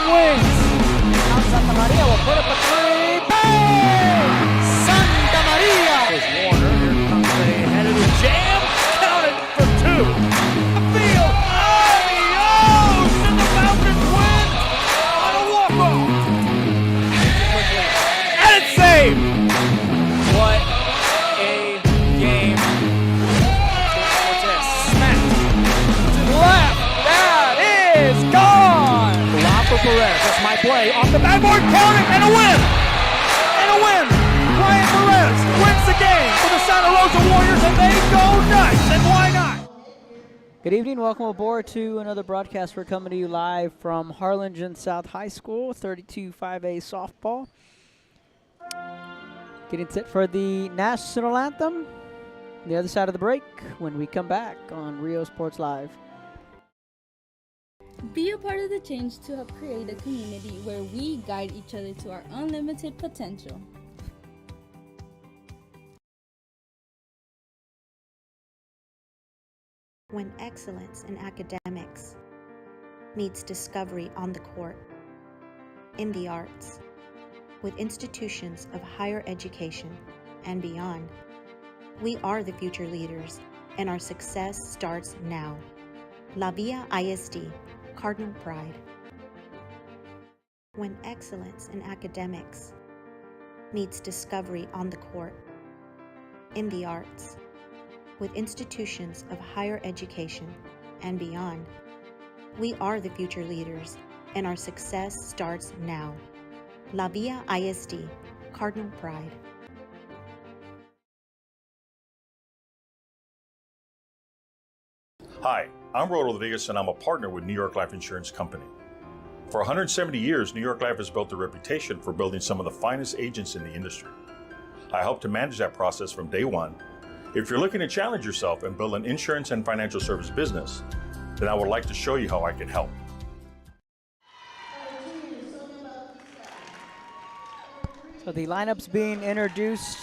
wings. Now Santa Maria will put up a three. Bang! Santa Maria! Here's Warner. Here comes the head of the jam. Counted for two. Field. Adios! And the Falcons win on a walk-off. And it's saved. What a game. What's this? Smack. To the left. That is gone. Lob for Perez. That's my play. Off the backboard. Counting. And a win. And a win. Brian Perez wins the game for the Santa Rosa Warriors, and they go nuts. And why not? Good evening. Welcome aboard to another broadcast. We're coming to you live from Harlingen South High School, 32-5A softball. Getting set for the national anthem. On the other side of the break when we come back on Rio Sports Live. Be a part of the change to help create a community where we guide each other to our unlimited potential. When excellence in academics meets discovery on the court, in the arts, with institutions of higher education and beyond, we are the future leaders, and our success starts now. La Villa ISD, Cardinal Pride. When excellence in academics meets discovery on the court, in the arts, with institutions of higher education and beyond, we are the future leaders, and our success starts now. La Villa ISD, Cardinal Pride. Hi, I'm Rodo Rodriguez, and I'm a partner with New York Life Insurance Company. For 170 years, New York Life has built a reputation for building some of the finest agents in the industry. I help to manage that process from day one. If you're looking to challenge yourself and build an insurance and financial service business, then I would like to show you how I can help. So the lineup's being introduced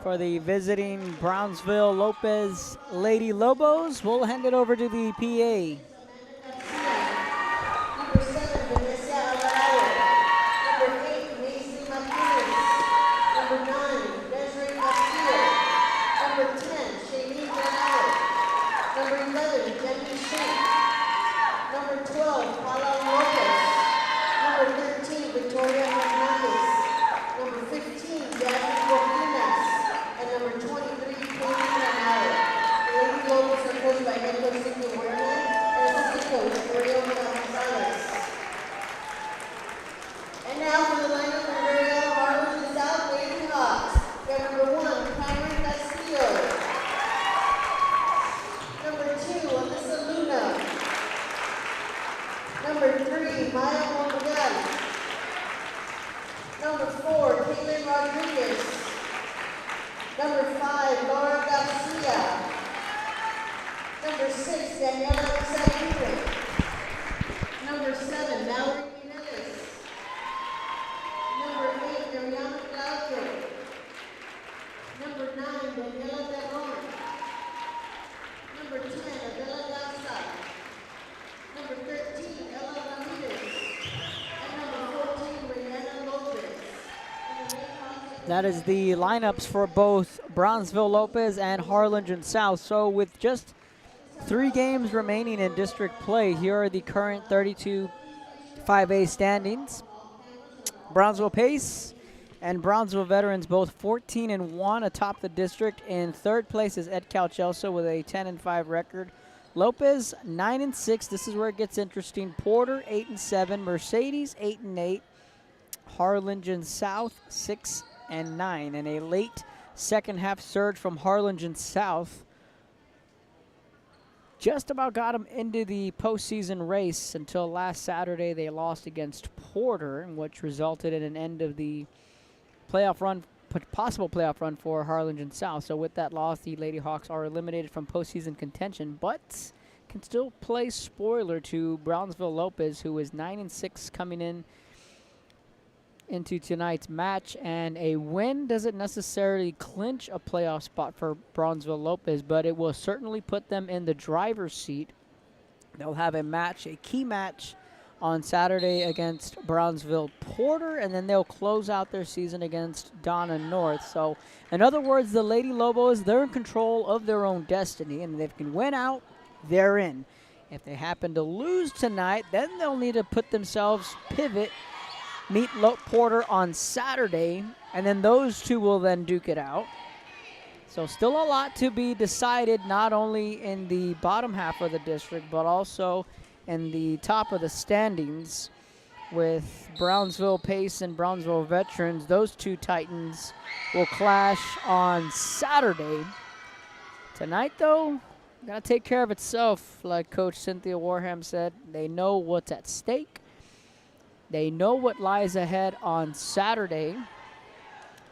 for the visiting Brownsville Lopez Lady Lobos. We'll hand it over to the PA. That is the lineups for both Brownsville Lopez and Harlingen South. So with just 3 games remaining in district play, here are the current 32-5A standings. Brownsville Pace and Brownsville Veterans both 14-1 atop the district. In third place is Ed Calchelso with a 10-5 record. Lopez 9-6. This is where it gets interesting. Porter 8-7. Mercedes 8-8. Harlingen South 6-9, and a late second half surge from Harlingen South just about got them into the postseason race until last Saturday. They lost against Porter, which resulted in an end of the playoff run, possible playoff run for Harlingen South. So with that loss, the Lady Hawks are eliminated from postseason contention, but can still play spoiler to Brownsville Lopez, who is 9-6 coming into tonight's match, and a win doesn't necessarily clinch a playoff spot for Brownsville Lopez, but it will certainly put them in the driver's seat. They'll have a match, a key match on Saturday against Brownsville Porter, and then they'll close out their season against Donna North. So, in other words, the Lady Lobos, they're in control of their own destiny, and if they can win out, they're in. If they happen to lose tonight, then they'll need to put themselves, pivot, meet Porter on Saturday, and then those two will then duke it out. So still a lot to be decided, not only in the bottom half of the district, but also in the top of the standings with Brownsville Pace and Brownsville Veterans. Those two Titans will clash on Saturday. Tonight, though, got to take care of itself, like Coach Cynthia Warham said. They know what's at stake. They know what lies ahead on Saturday,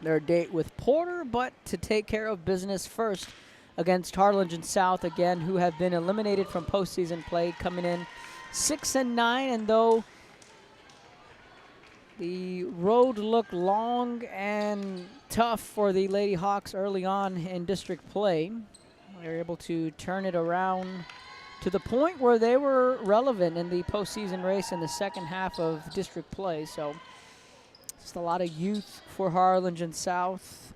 their date with Porter, but to take care of business first against Harlingen South again, who have been eliminated from postseason play, coming in 6-9, and though the road looked long and tough for the Lady Hawks early on in district play, they were able to turn it around to the point where they were relevant in the postseason race in the second half of district play. So just a lot of youth for Harlingen South.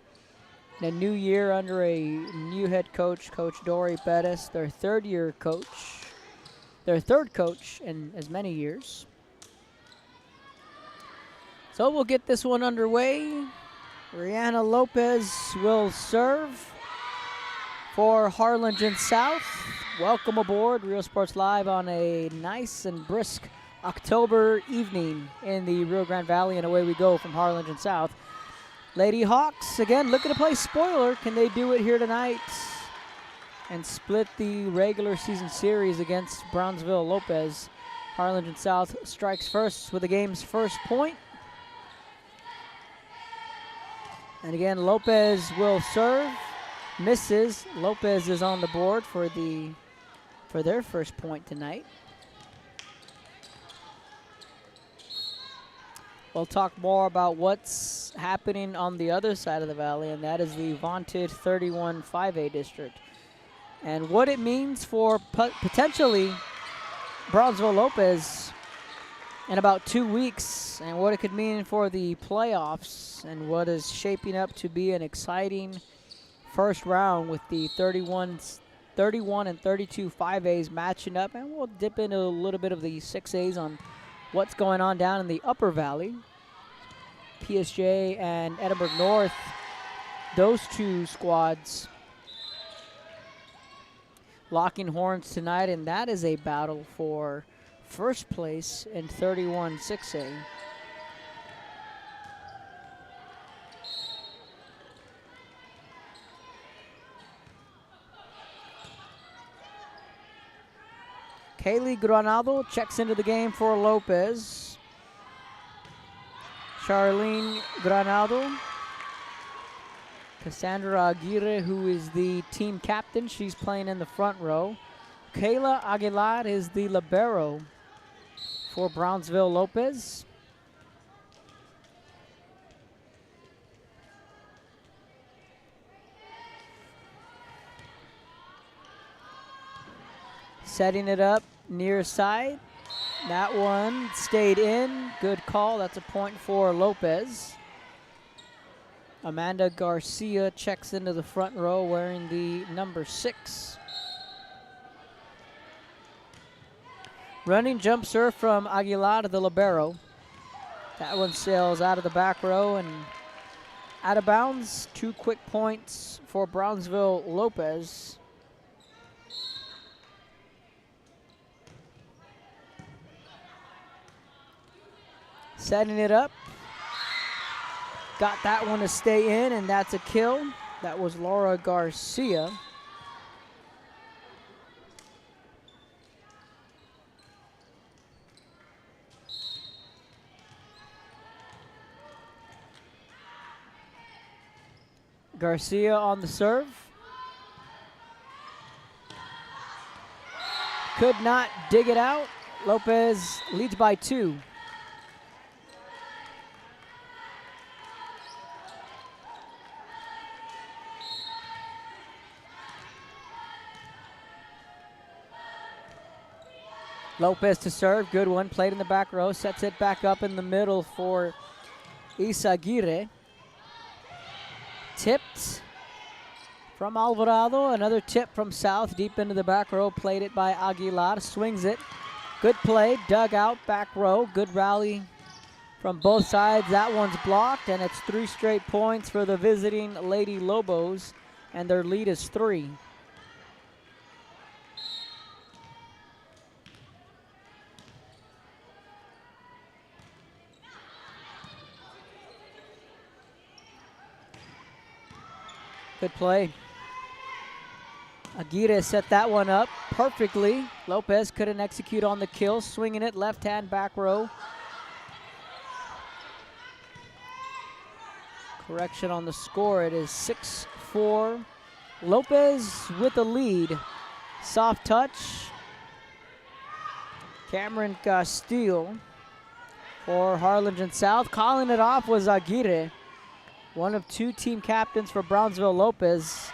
In a new year under a new head coach, Coach Dory Bettis, their third coach in as many years. So we'll get this one underway. Rihanna Lopez will serve for Harlingen South. Welcome aboard Rio Sports Live on a nice and brisk October evening in the Rio Grande Valley, and away we go from Harlingen South. Lady Hawks, again, looking to play spoiler. Can they do it here tonight and split the regular season series against Brownsville Lopez? Harlingen South strikes first with the game's first point. And again, Lopez will serve. Misses. Lopez is on the board for their first point tonight. We'll talk more about what's happening on the other side of the valley, and that is the vaunted 31 5A district, and what it means for potentially Brownsville Lopez in about 2 weeks, and what it could mean for the playoffs, and what is shaping up to be an exciting first round with the 31 and 32 5As matching up, and we'll dip into a little bit of the 6As on what's going on down in the upper valley. PSJ and Edinburgh North, those two squads locking horns tonight, and that is a battle for first place in 31 6A. Kaylee Granado checks into the game for Lopez. Charlene Granado. Cassandra Aguirre, who is the team captain, she's playing in the front row. Kayla Aguilar is the libero for Brownsville Lopez. Setting it up near side. That one stayed in. Good call. That's a point for Lopez. Amanda Garcia checks into the front row wearing the number 6. Running jump serve from Aguilar to the libero. That one sails out of the back row and out of bounds. 2 quick points for Brownsville Lopez. Setting it up. Got that one to stay in, and that's a kill. That was Laura Garcia. Garcia on the serve. Could not dig it out. Lopez leads by 2. Lopez to serve, good one, played in the back row, sets it back up in the middle for Izaguirre. Tipped from Alvarado, another tip from South, deep into the back row, played it by Aguilar, swings it. Good play, dug out, back row, good rally from both sides. That one's blocked, and it's 3 straight points for the visiting Lady Lobos, and their lead is 3. Good play. Aguirre set that one up perfectly. Lopez couldn't execute on the kill, swinging it left hand back row. Correction on the score, it is 6-4. Lopez with the lead. Soft touch. Cameron Castillo for Harlingen South. Calling it off was Aguirre. One of 2 team captains for Brownsville Lopez.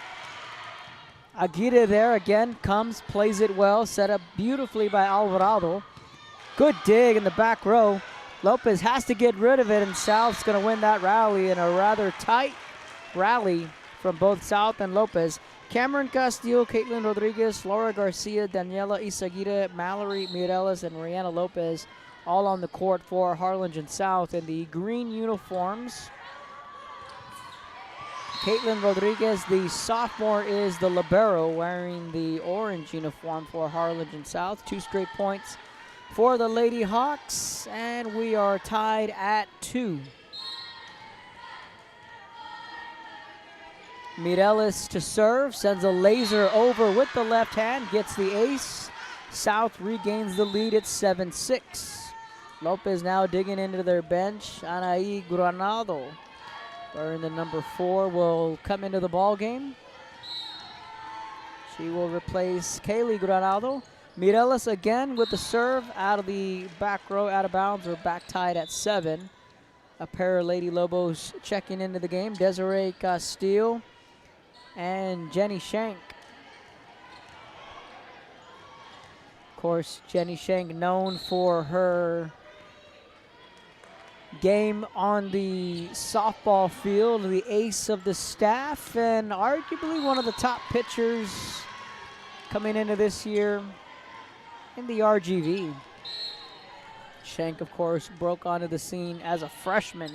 Aguirre there again, comes, plays it well, set up beautifully by Alvarado. Good dig in the back row. Lopez has to get rid of it, and South's going to win that rally in a rather tight rally from both South and Lopez. Cameron Castillo, Caitlin Rodriguez, Laura Garcia, Daniela Izaguirre, Mallory Mireles, and Rihanna Lopez all on the court for Harlingen South in the green uniforms. Caitlin Rodriguez, the sophomore, is the libero, wearing the orange uniform for Harlingen South. 2 straight points for the Lady Hawks, and we are tied at 2. Mireles to serve, sends a laser over with the left hand, gets the ace. South regains the lead at 7-6. Lopez now digging into their bench. Anaí Granado, wearing the number 4, will come into the ball game. She will replace Kaylee Granado. Mireles again with the serve out of the back row, out of bounds, or back tied at 7. A pair of Lady Lobos checking into the game. Desiree Castillo and Jenny Shank. Of course, Jenny Shank known for her game on the softball field, the ace of the staff, and arguably one of the top pitchers coming into this year in the RGV. Shank, of course, broke onto the scene as a freshman.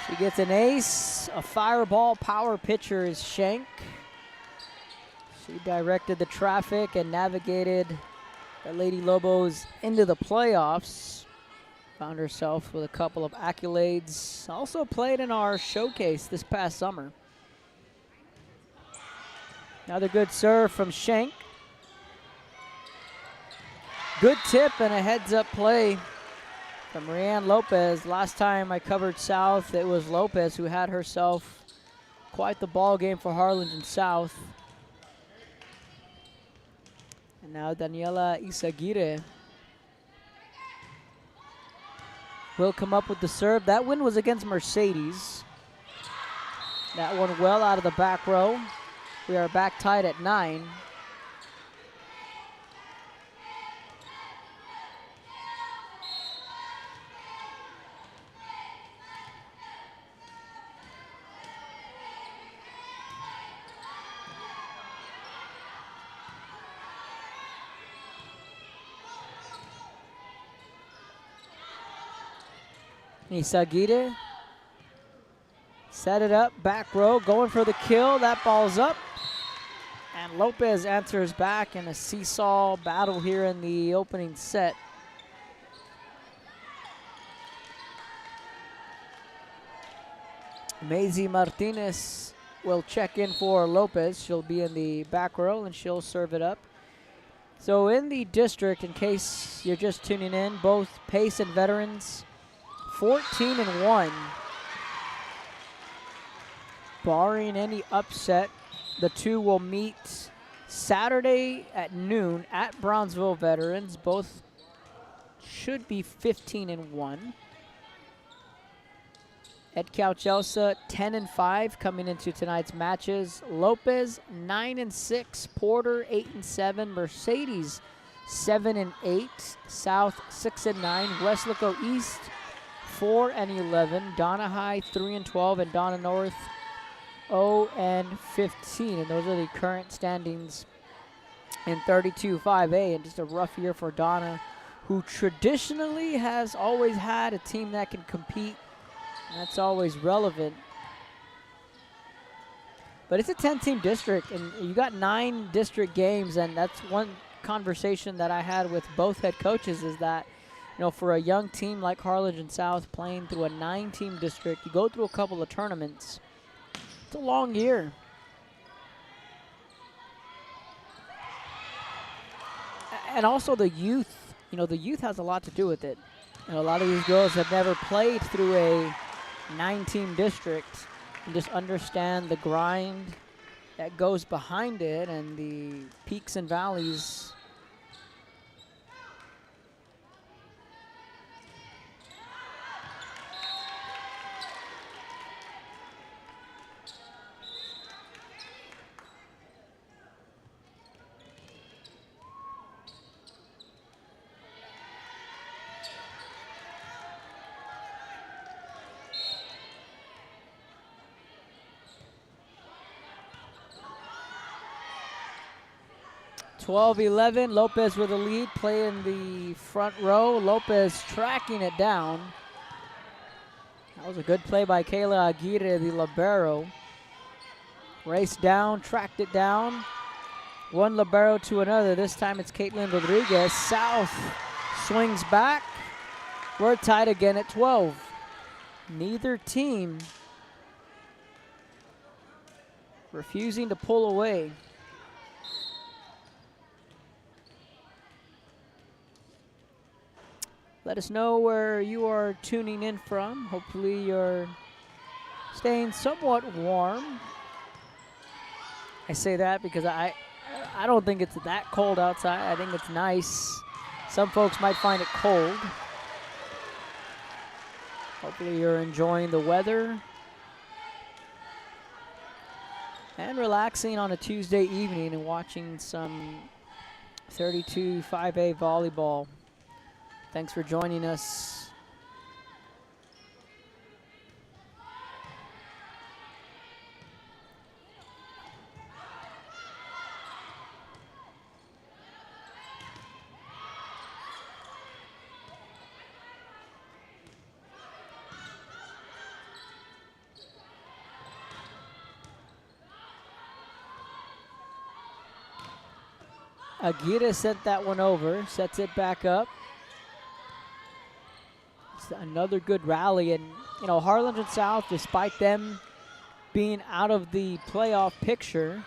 She gets an ace, a fireball power pitcher is Shank. She directed the traffic and navigated the Lady Lobos into the playoffs. Found herself with a couple of accolades. Also played in our showcase this past summer. Another good serve from Shank. Good tip and a heads-up play from Rianne Lopez. Last time I covered South, it was Lopez who had herself quite the ball game for Harlingen South. And now Daniela Izaguirre will come up with the serve. That win was against Mercedes. That one well out of the back row. We are back tied at 9. Izaguirre set it up, back row, going for the kill. That ball's up. And Lopez answers back in a seesaw battle here in the opening set. Maisie Martinez will check in for Lopez. She'll be in the back row and she'll serve it up. So in the district, in case you're just tuning in, both Pace and Veterans 14-1. Barring any upset, the two will meet Saturday at noon at Brownsville Veterans. Both should be 15-1. Ed Couchelsa 10-5 coming into tonight's matches. Lopez 9-6, Porter 8-7, Mercedes 7-8. South 6-9. Weslaco East 4-11. Donna High 3-12, and Donna North 0-15. And those are the current standings in 32-5A. And just a rough year for Donna, who traditionally has always had a team that can compete. And that's always relevant. But it's a 10-team district, and you got 9 district games, and that's one conversation that I had with both head coaches is that, you know, for a young team like Harlingen South playing through a 9-team district, you go through a couple of tournaments. It's a long year. And also the youth, you know, the youth has a lot to do with it. And a lot of these girls have never played through a 9-team district and just understand the grind that goes behind it and the peaks and valleys. (12-11). Lopez with a lead, play in the front row. Lopez tracking it down. That was a good play by Kayla Aguirre, the libero. Raced down, tracked it down. One libero to another. This time it's Caitlin Rodriguez. South swings back. We're tied again at 12. Neither team refusing to pull away. Let us know where you are tuning in from. Hopefully you're staying somewhat warm. I say that because I don't think it's that cold outside. I think it's nice. Some folks might find it cold. Hopefully you're enjoying the weather and relaxing on a Tuesday evening and watching some 32-5A volleyball. Thanks for joining us. Aguirre sent that one over, sets it back up. Another good rally, and you know, Harlingen South, despite them being out of the playoff picture,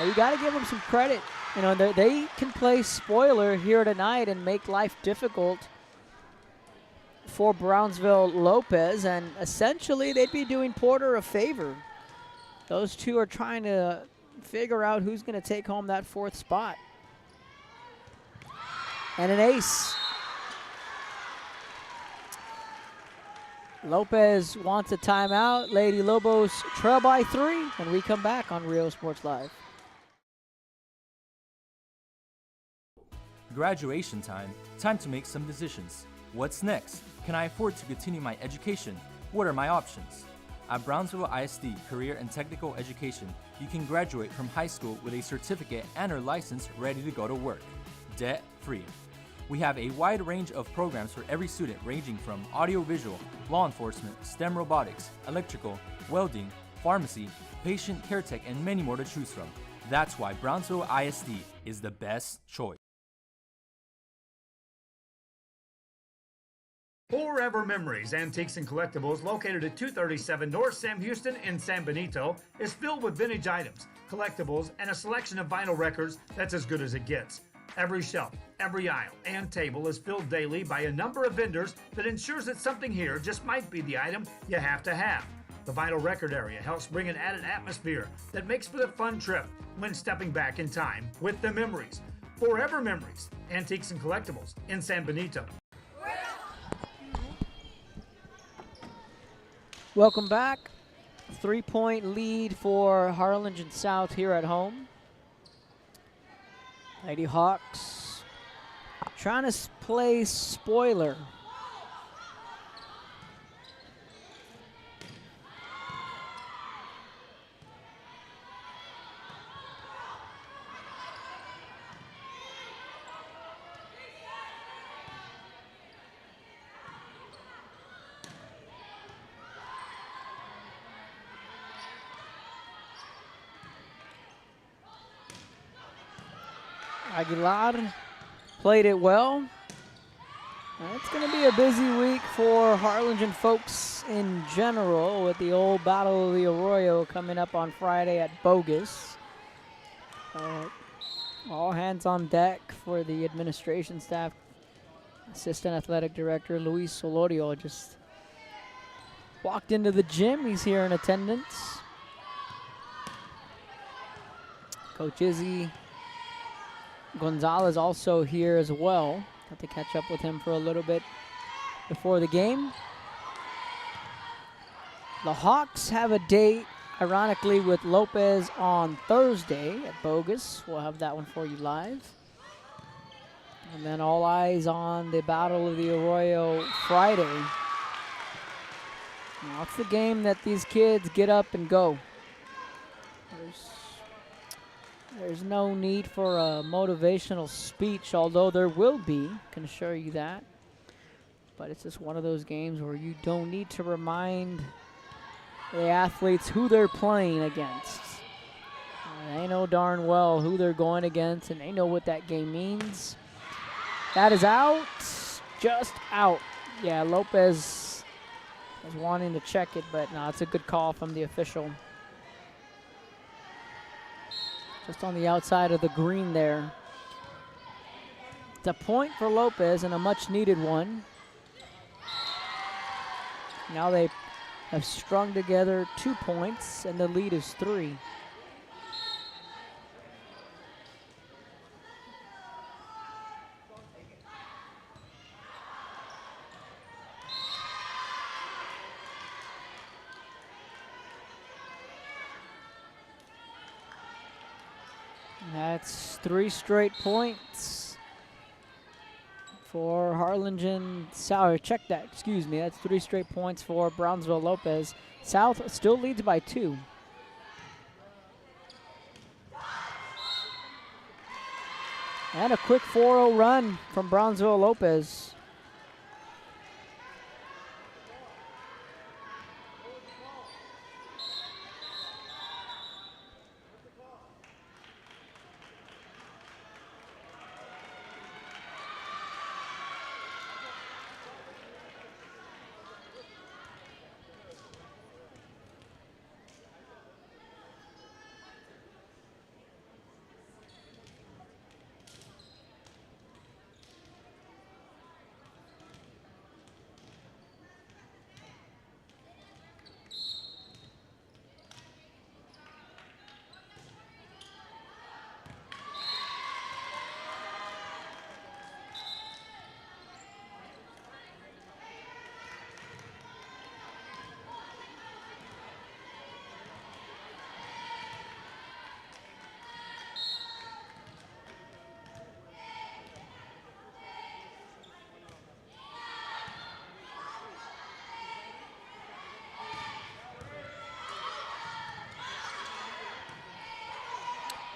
you got to give them some credit. You know, they can play spoiler here tonight and make life difficult for Brownsville Lopez, and essentially they'd be doing Porter a favor. Those two are trying to figure out who's going to take home that 4th spot. And an ace. Lopez wants a timeout. Lady Lobos trail by 3 when we come back on Rio Sports Live. Graduation time. Time to make some decisions. What's next? Can I afford to continue my education? What are my options? At Brownsville ISD Career and Technical Education, you can graduate from high school with a certificate and or license ready to go to work. Debt-free. We have a wide range of programs for every student, ranging from audiovisual, law enforcement, STEM robotics, electrical, welding, pharmacy, patient care tech, and many more to choose from. That's why Brownsville ISD is the best choice. Forever Memories, Antiques and Collectibles, located at 237 North Sam Houston in San Benito, is filled with vintage items, collectibles, and a selection of vinyl records that's as good as it gets. Every shelf, every aisle, and table is filled daily by a number of vendors that ensures that something here just might be the item you have to have. The vinyl record area helps bring an added atmosphere that makes for a fun trip when stepping back in time with the memories. Forever Memories, Antiques and Collectibles in San Benito. Welcome back. 3-point lead for Harlingen South here at home. Lady Hawks trying to play spoiler. Aguilar played it well. It's going to be a busy week for Harlingen folks in general with the old Battle of the Arroyo coming up on Friday at Bogus. All hands on deck for the administration staff. Assistant Athletic Director Luis Solorio just walked into the gym. He's here in attendance. Coach Izzy Gonzalez also here as well. Got to catch up with him for a little bit before the game. The Hawks have a date, ironically, with Lopez on Thursday at Bogus. We'll have that one for you live. And then all eyes on the Battle of the Arroyo Friday. Now, it's the game that these kids get up and go. There's no need for a motivational speech, although there will be, can assure you that. But it's just one of those games where you don't need to remind the athletes who they're playing against. They know darn well who they're going against, and they know what that game means. That is out, just out. Yeah, Lopez was wanting to check it, but no, it's a good call from the official. Just on the outside of the green there. It's a point for Lopez and a much needed one. Now they have strung together 2 points and the lead is 3. That's 3 straight points for Harlingen South. Check that, excuse me. That's 3 straight points for Brownsville Lopez. South still leads by 2. And a quick 4-0 run from Brownsville Lopez.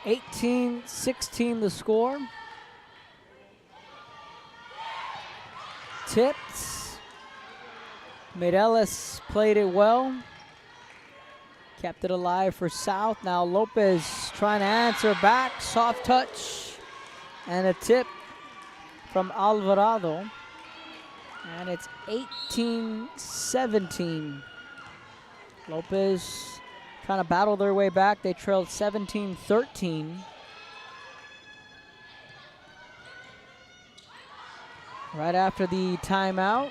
(18-16) the score. Tipped. Mireles played it well. Kept it alive for South. Now Lopez trying to answer back. Soft touch. And a tip from Alvarado. And it's 18-17. Lopez trying to battle their way back. They trailed 17-13. Right after the timeout.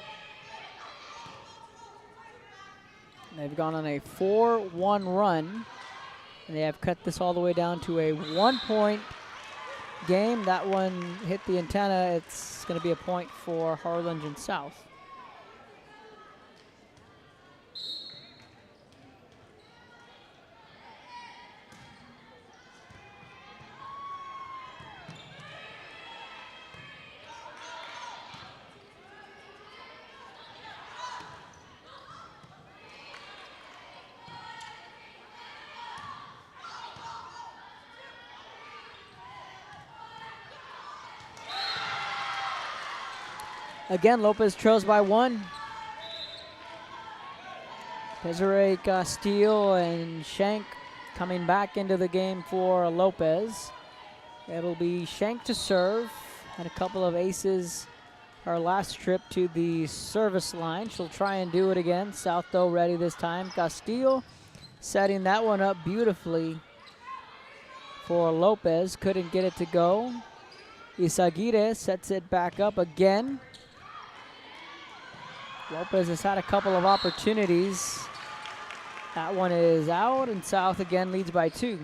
They've gone on a 4-1 run. And they have cut this all the way down to a 1-point game. That one hit the antenna. It's going to be a point for Harlingen South. Again, Lopez trails by 1. Desiree Castillo and Shank coming back into the game for Lopez. It'll be Shank to serve. Had a couple of aces her last trip to the service line. She'll try and do it again. South though ready this time. Castillo setting that one up beautifully for Lopez. Couldn't get it to go. Isaguirre sets it back up again. Lopez has had a couple of opportunities. That one is out, and South again leads by 2.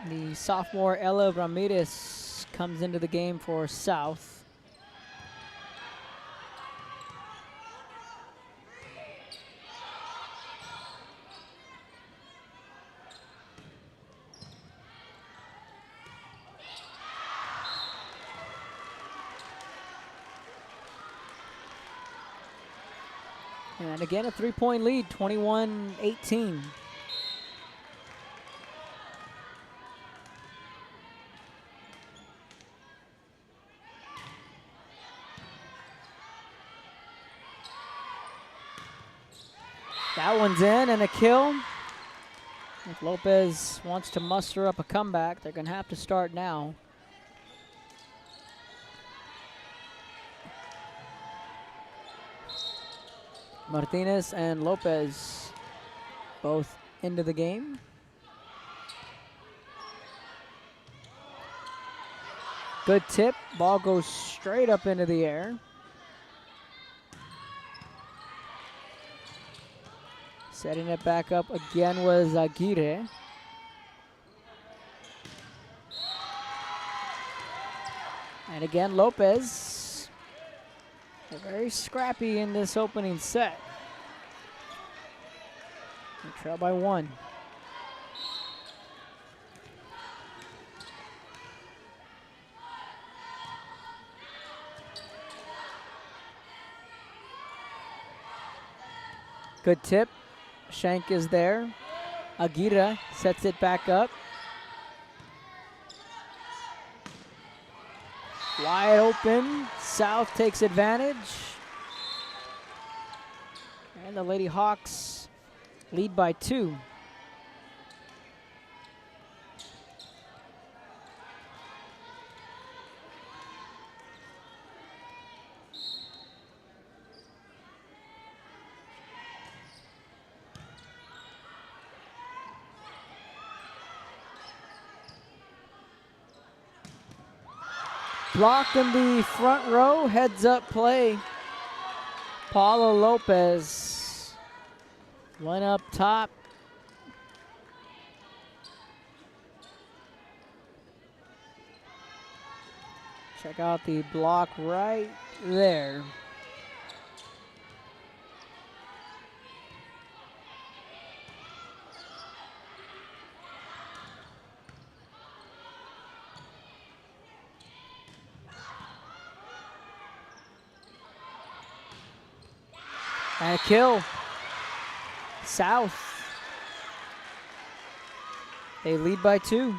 The sophomore Ella Ramirez comes into the game for South. And again, a 3-point lead, 21-18. That one's in and a kill. If Lopez wants to muster up a comeback, they're going to have to start now. Martinez and Lopez both into the game. Good tip. Ball goes straight up into the air. Setting it back up again was Aguirre. And again, Lopez. They're very scrappy in this opening set. They trail by 1. Good tip. Shank is there. Aguirre sets it back up. Wide open. South takes advantage. And the Lady Hawks lead by 2. Blocked in the front row, heads up play. Paula Lopez, one up top. Check out the block right there. And a kill. South. They lead by 2.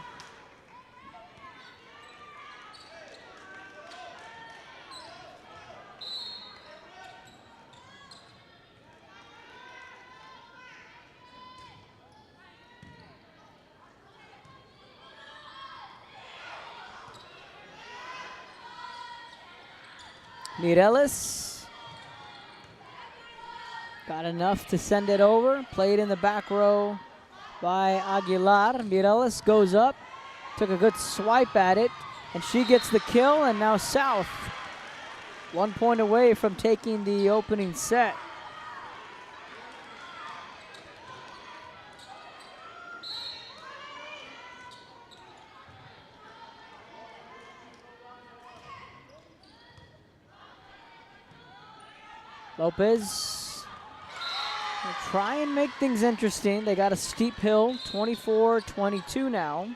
Mireles. Got enough to send it over. Played in the back row by Aguilar. Mireles goes up, took a good swipe at it, and she gets the kill, and now South 1 point away from taking the opening set. Lopez will try and make things interesting. They got a steep hill, 24-22 now.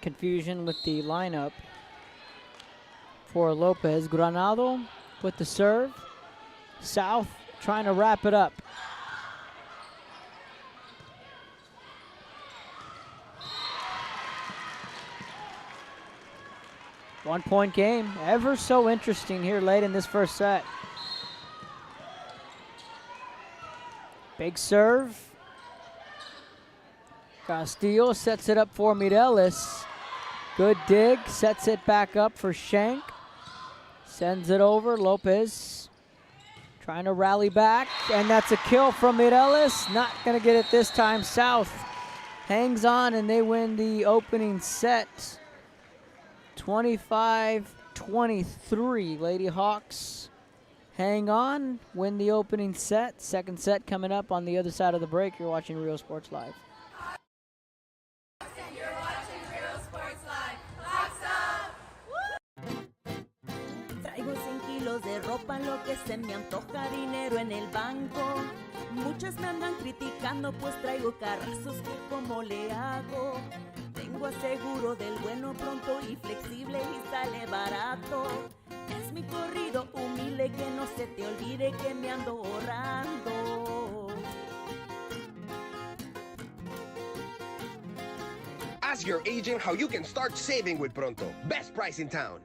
confusion with the lineup for Lopez. Granado with the serve. South trying to wrap it up. One-point game. Ever so interesting here late in this first set. Big serve. Castillo sets it up for Mireles. Good dig, sets it back up for Shank. Sends it over, Lopez trying to rally back, and that's a kill from Mireles. Not gonna get it this time. South hangs on and they win the opening set. 25-23, Lady Hawks hang on, win the opening set. Second set coming up on the other side of the break. You're watching Real Sports Live. Traigo 100 kilos de ropa, lo que se me antoja, dinero en el banco. Muchas me andan criticando, pues traigo carrazos que como le hago. Tengo aseguro del bueno, pronto y flexible y sale barato. Es mi corrido humilde, que no se te olvide que me ando ahorrando. Ask your agent how you can start saving with Pronto. Best price in town.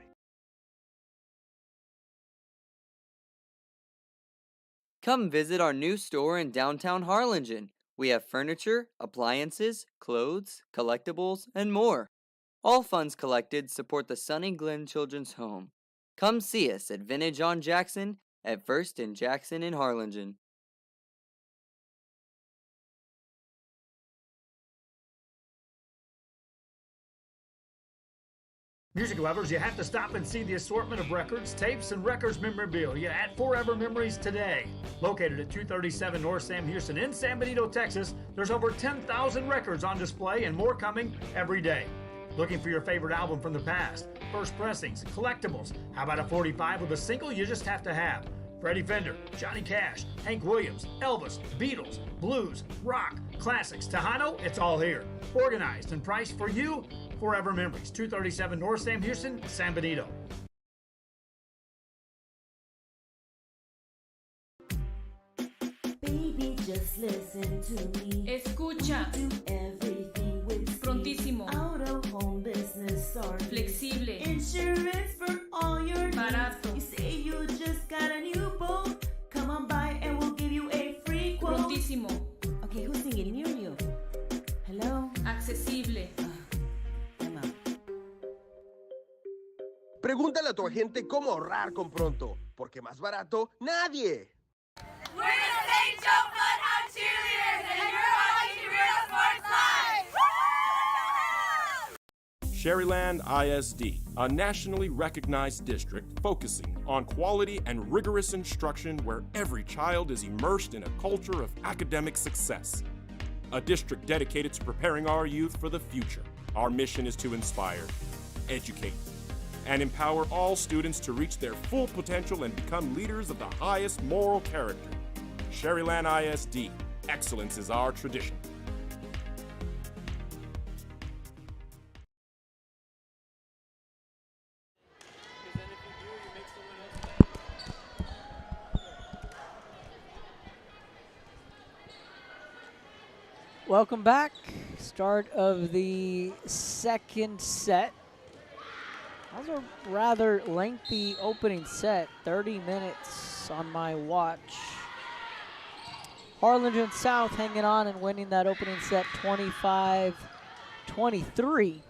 Come visit our new store in downtown Harlingen. We have furniture, appliances, clothes, collectibles, and more. All funds collected support the Sunny Glen Children's Home. Come see us at Vintage on Jackson at First and Jackson in Harlingen. Music lovers, you have to stop and see the assortment of records, tapes, and records memorabilia at Forever Memories today. Located at 237 North Sam Houston in San Benito, Texas, there's over 10,000 records on display and more coming every day. Looking for your favorite album from the past, first pressings, collectibles. How about a 45 with a single you just have to have? Freddie Fender, Johnny Cash, Hank Williams, Elvis, Beatles, blues, rock, classics, Tejano, it's all here. Organized and priced for you. Forever Memories, 237 North Sam Houston, San Benito. Baby, just listen to me. Escucha. Do everything with speed. Prontísimo. Out of home business or Flexible. insurance for all your Barato. needs. You say you just got a new boat. Come on by and we'll give you a free quote. Prontísimo. Okay, who's singing near you? Hello? Accesible. Pregúntale a tu agente cómo ahorrar con Pronto, porque más barato, nadie. We're the St. Joe Bloodhound Cheerleaders, and you're watching Real Sports Live. Sherryland ISD, a nationally recognized district focusing on quality and rigorous instruction where every child is immersed in a culture of academic success. A district dedicated to preparing our youth for the future. Our mission is to inspire, educate, and empower all students to reach their full potential and become leaders of the highest moral character. Sherryland ISD, excellence is our tradition. Welcome back. Start of the second set. That was a rather lengthy opening set, 30 minutes on my watch. Harlingen South hanging on and winning that opening set 25-23.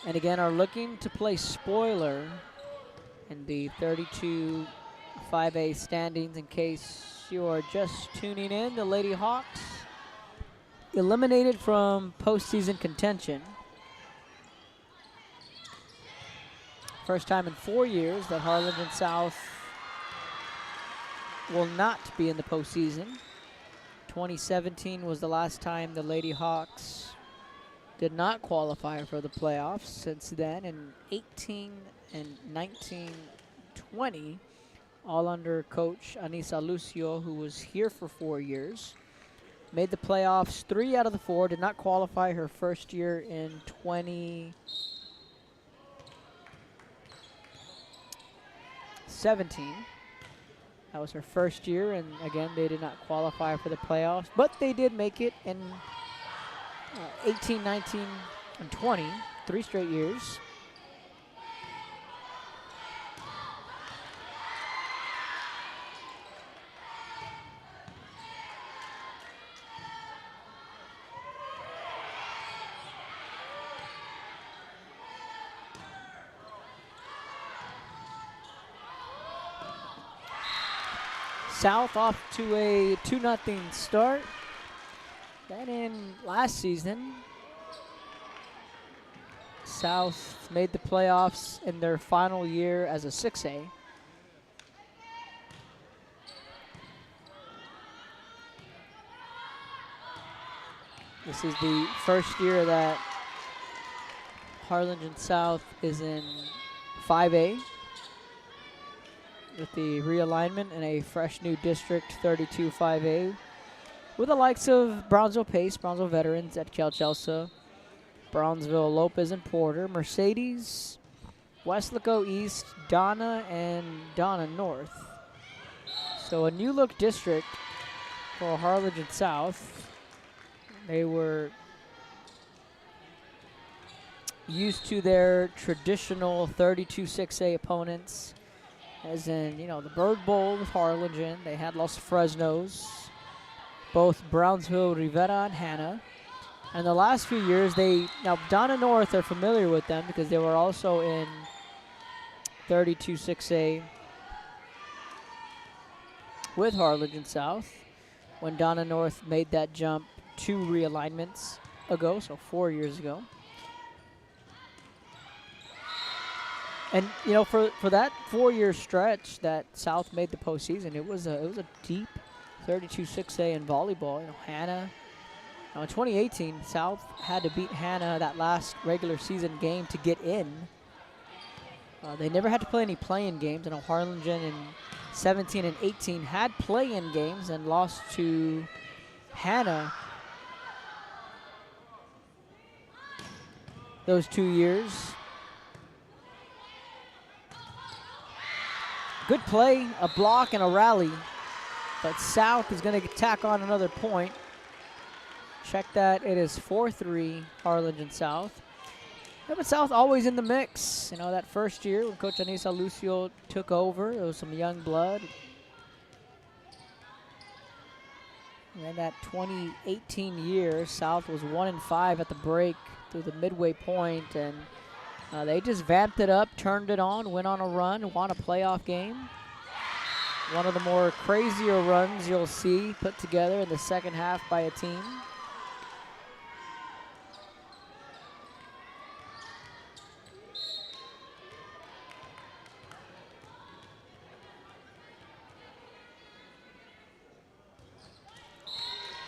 And again, are looking to play spoiler in the 32 5A standings. In case you are just tuning in, the Lady Hawks eliminated from postseason contention. First time in 4 years that Harlingen South will not be in the postseason. 2017 was the last time the Lady Hawks did not qualify for the playoffs. Since then, in 18 and 19, 20, all under coach Anissa Lucio, who was here for 4 years. made the playoffs 3 out of the 4, did not qualify her first year in 2017. That was her first year, and again, they did not qualify for the playoffs, but they did make it in 18, 19, and 20, 3 straight years. South off to a 2-0 start. Then in last season, South made the playoffs in their final year as a 6A. This is the first year that Harlingen South is in 5A. With the realignment and a fresh new district, 32 5A, with the likes of Brownsville Pace, Brownsville Veterans at Calchelsea, Brownsville Lopez and Porter, Mercedes, Westlaco East, Donna, and Donna North. So a new look district for Harlingen South. They were used to their traditional 32 6A opponents. As in, you know, the Bird Bowl with Harlingen. They had Los Fresnos, both Brownsville, Rivera, and Hanna. And the last few years, now Donna North are familiar with them because they were also in 32 6A with Harlingen South when Donna North made that jump 2 realignments ago, so 4 years ago. And you know, for that 4-year stretch that South made the postseason, it was a deep 32 6A in volleyball. You know, Hanna. Now in 2018, South had to beat Hanna that last regular season game to get in. They never had to play any play-in games. I know Harlingen in 17 and 18 had play-in games and lost to Hanna those 2 years. Good play, a block, and a rally. But South is going to tack on another point. Check that. It is 4-3 Harlingen South. Yeah, but South always in the mix. You know, that first year when Coach Anissa Lucio took over, there was some young blood. And then that 2018 year, South was 1-5 at the break through the midway point, and they just vamped it up, turned it on, went on a run, won a playoff game. One of the more crazier runs you'll see put together in the second half by a team.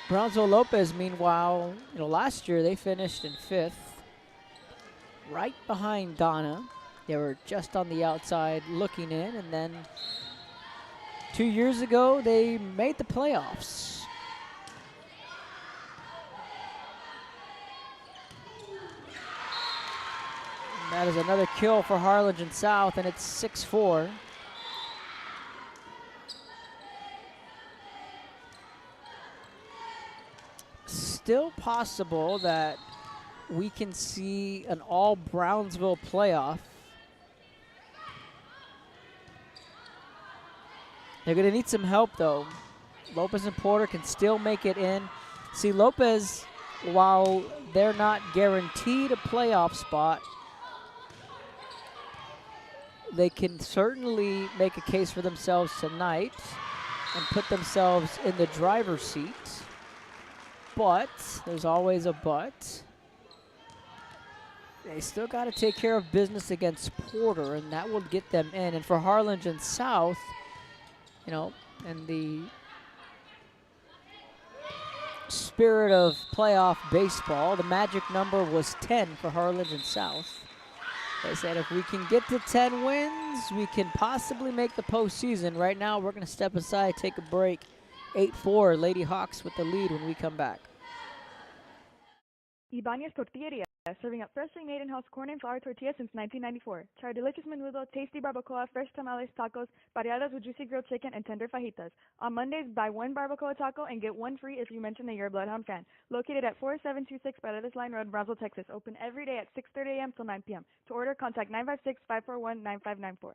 Brownsville Lopez, meanwhile, you know, last year they finished in 5th. Right behind Donna. They were just on the outside looking in, and then 2 years ago they made the playoffs. And that is another kill for Harlingen South, and it's 6-4. Still possible that we can see an all-Brownsville playoff. They're going to need some help, though. Lopez and Porter can still make it in. See, Lopez, while they're not guaranteed a playoff spot, they can certainly make a case for themselves tonight and put themselves in the driver's seat. But, there's always a but. They still got to take care of business against Porter, and that will get them in. And for Harlingen South, you know, in the spirit of playoff baseball, the magic number was 10 for Harlingen South. They said if we can get to 10 wins, we can possibly make the postseason. Right now, we're going to step aside, take a break. 8-4, Lady Hawks with the lead when we come back. Ibanez Tortilleria, serving up freshly made in-house corn and flour tortillas since 1994. Try our delicious menudo, tasty barbacoa, fresh tamales, tacos, variadas with juicy grilled chicken, and tender fajitas. On Mondays, buy one barbacoa taco and get one free if you mention that you're a Bloodhound fan. Located at 4726 Paredes Line Road, Brownsville, Texas. Open every day at 6:30 a.m. till 9 p.m. To order, contact 956-541-9594.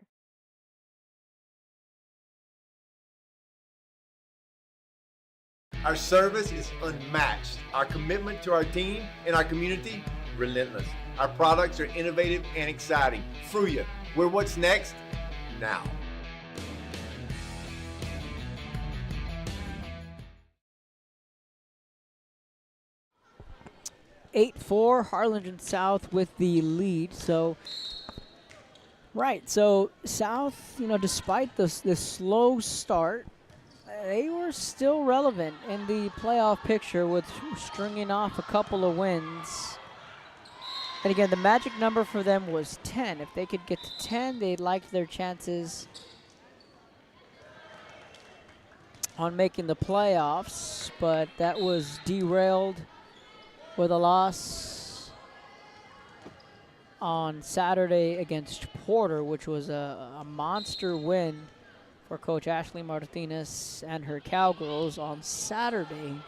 Our service is unmatched. Our commitment to our team and our community, relentless. Our products are innovative and exciting. Fruya, we're what's next now. Harlingen South with the lead. So South, despite this slow start, they were still relevant in the playoff picture with stringing off a couple of wins. And again, the magic number for them was 10. If they could get to 10, they liked their chances on making the playoffs, but that was derailed with a loss on Saturday against Porter, which was a monster win for Coach Ashley Martinez and her Cowgirls on Saturday.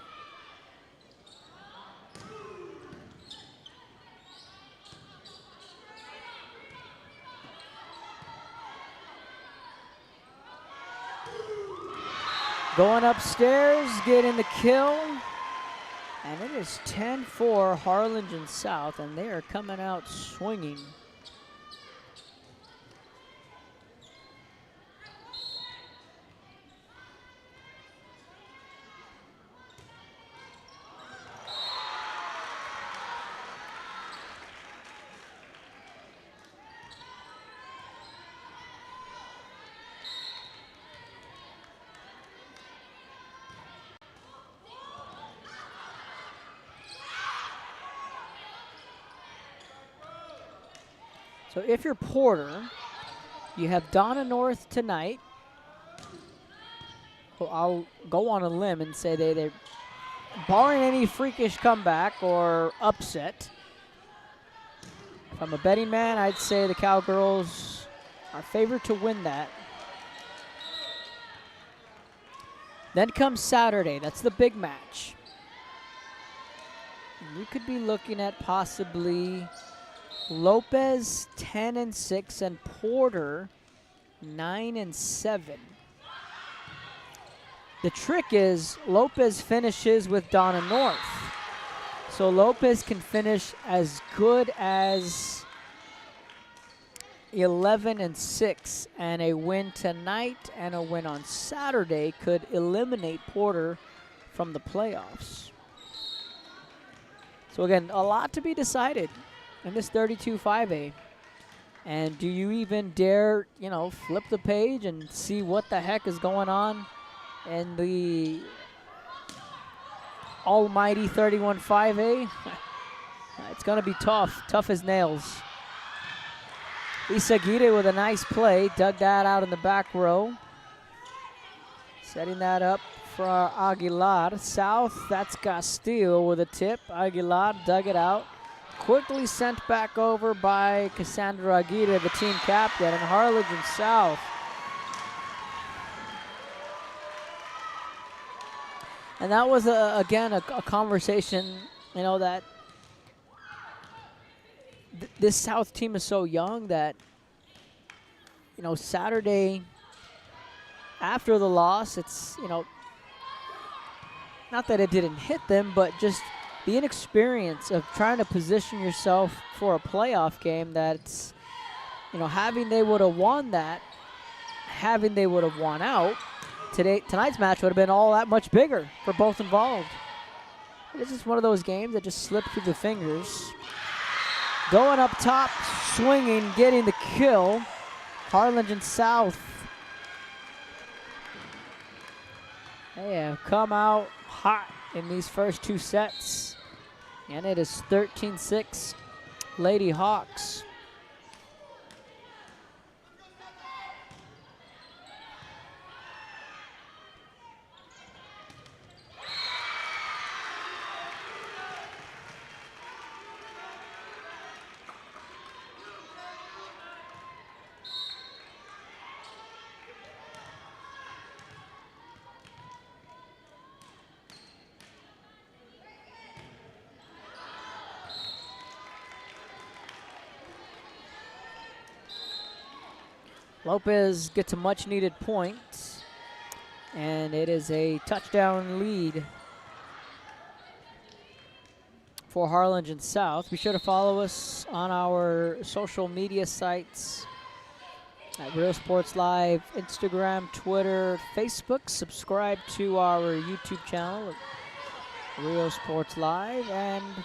Going upstairs, getting the kill. And it is 10-4 Harlingen South, and they are coming out swinging. So if you're Porter, you have Donna North tonight. Well, I'll go on a limb and say they're barring any freakish comeback or upset. If I'm a betting man, I'd say the Cowgirls are favored to win that. Then comes Saturday. That's the big match. You could be looking at possibly Lopez 10-6 and Porter 9-7. The trick is Lopez finishes with Donna North. So Lopez can finish as good as 11-6, and a win tonight and a win on Saturday could eliminate Porter from the playoffs. So again, a lot to be decided in this 32-5A. And do you even dare, flip the page and see what the heck is going on in the almighty 31-5A? It's going to be tough as nails. Isaguirre with a nice play, dug that out in the back row. Setting that up for Aguilar. South, that's Castillo with a tip. Aguilar dug it out. Quickly sent back over by Cassandra Aguirre, the team captain, and Harlingen South. And that was, again, a conversation, that this South team is so young that, Saturday after the loss, it's, not that it didn't hit them, but just the inexperience of trying to position yourself for a playoff game that's, having they would have won that, having they would have won out, tonight's match would have been all that much bigger for both involved. It's just one of those games that just slipped through the fingers. Going up top, swinging, getting the kill. Harlingen South. They have come out hot in these first two sets. And it is 13-6 Lady Hawks. Lopez gets a much-needed point, and it is a touchdown lead for Harlingen South. Be sure to follow us on our social media sites at Real Sports Live, Instagram, Twitter, Facebook. Subscribe to our YouTube channel, Real Sports Live, and be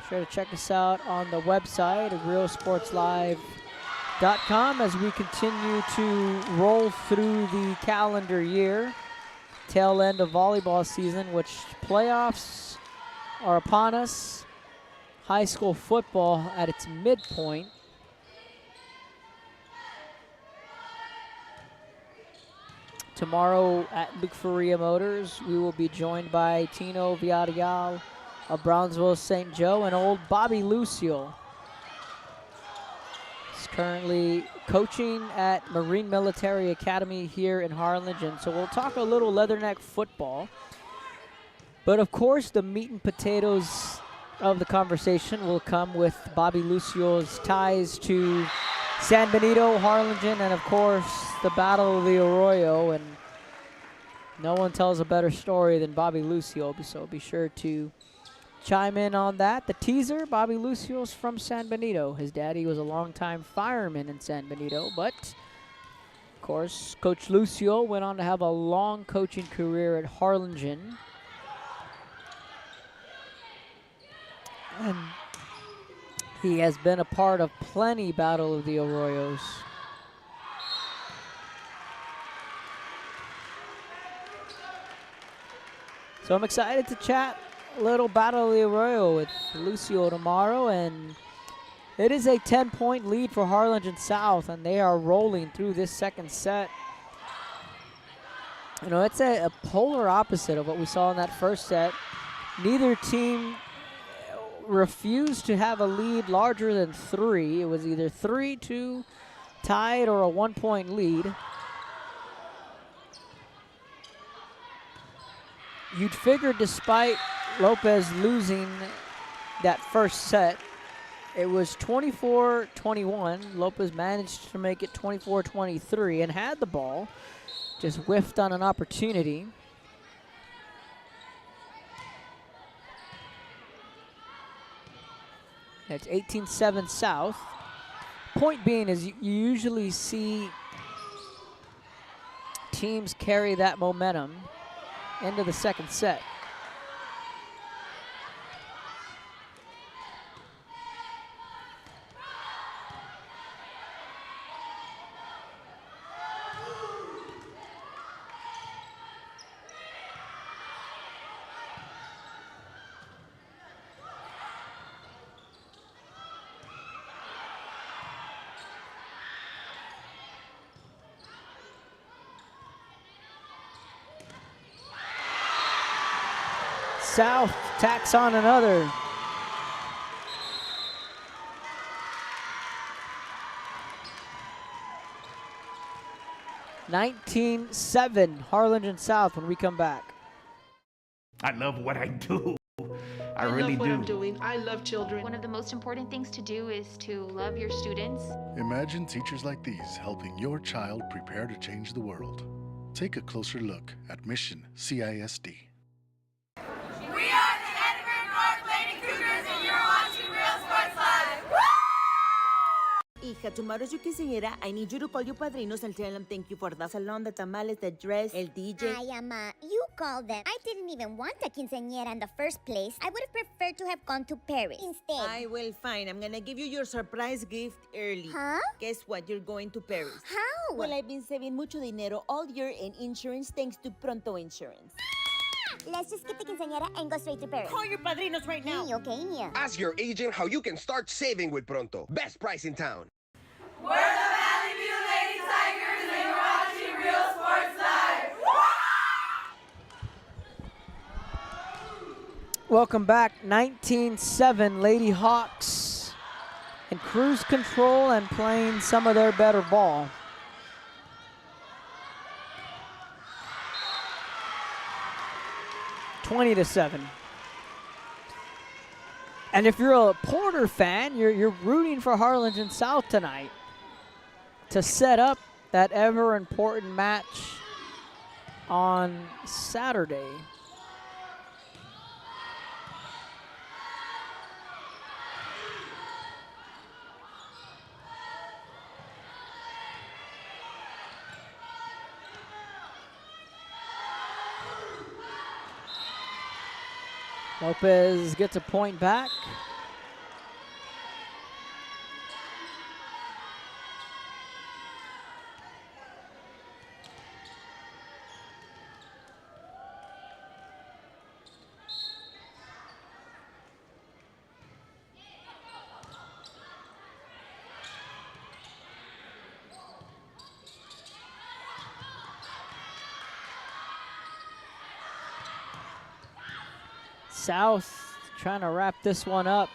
sure to check us out on the website at realsportslive.com as we continue to roll through the calendar year, tail end of volleyball season, which playoffs are upon us. High school football at its midpoint. Tomorrow at Luke Faria Motors, we will be joined by Tino Villarreal of Brownsville St. Joe and old Bobby Lucio. He's currently coaching at Marine Military Academy here in Harlingen. So we'll talk a little Leatherneck football. But of course, the meat and potatoes of the conversation will come with Bobby Lucio's ties to San Benito, Harlingen, and of course, the Battle of the Arroyo. And no one tells a better story than Bobby Lucio, so be sure to chime in on that. The teaser, Bobby Lucio's from San Benito. His daddy was a longtime fireman in San Benito, but of course, Coach Lucio went on to have a long coaching career at Harlingen. And he has been a part of plenty Battle of the Arroyos. So I'm excited to chat a little Battle of the Arroyo with Lucio tomorrow, and it is a 10-point lead for Harlingen South, and they are rolling through this second set. You know, it's a polar opposite of what we saw in that first set. Neither team refused to have a lead larger than 3. It was either 3-2 tied or a 1-point lead. You'd figure despite Lopez losing that first set, it was 24-21. Lopez managed to make it 24-23 and had the ball, just whiffed on an opportunity. It's 18-7 South. Point being is you usually see teams carry that momentum into the second set. South tacks on another. (19-7) Harlingen South when we come back. I love what I do. I really love what do. I'm doing. I love children. One of the most important things to do is to love your students. Imagine teachers like these helping your child prepare to change the world. Take a closer look at Mission CISD. We are the Edinburgh North Lady Cougars, and you're watching Real Sports Live. Hija, tomorrow's your quinceañera. I need you to call your padrinos and tell them thank you for the salon, the tamales, the dress, el DJ. Ay, Ama, you called them. I didn't even want a quinceañera in the first place. I would have preferred to have gone to Paris instead. I will, fine. I'm gonna give you your surprise gift early. Huh? Guess what? You're going to Paris. How? Well, I've been saving mucho dinero all year in insurance thanks to Pronto Insurance. Let's just skip the quinceañera and go straight to Paris. Call your padrinos right now. Okay. Ask your agent how you can start saving with Pronto. Best price in town. We're the Valley View Lady Tigers, and you're watching Real Sports Live. Welcome back. 19-7 Lady Hawks in cruise control and playing some of their better ball. (20-7). And if you're a Porter fan, you're rooting for Harlingen South tonight to set up that ever important match on Saturday. Lopez gets a point back. South trying to wrap this one up.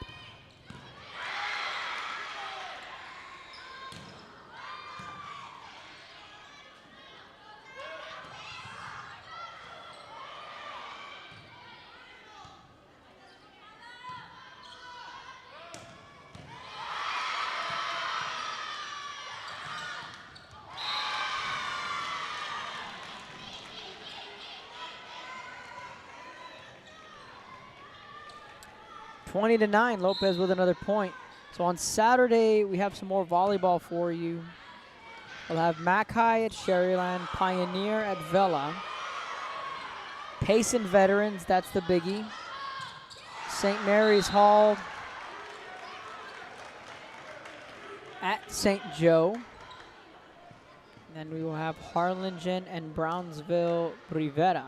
Twenty to 9, Lopez with another point. So on Saturday, we have some more volleyball for you. We'll have Mac High at Sherryland, Pioneer at Vela, Payson Veterans, that's the biggie, St. Mary's Hall at St. Joe. Then we will have Harlingen and Brownsville Rivera.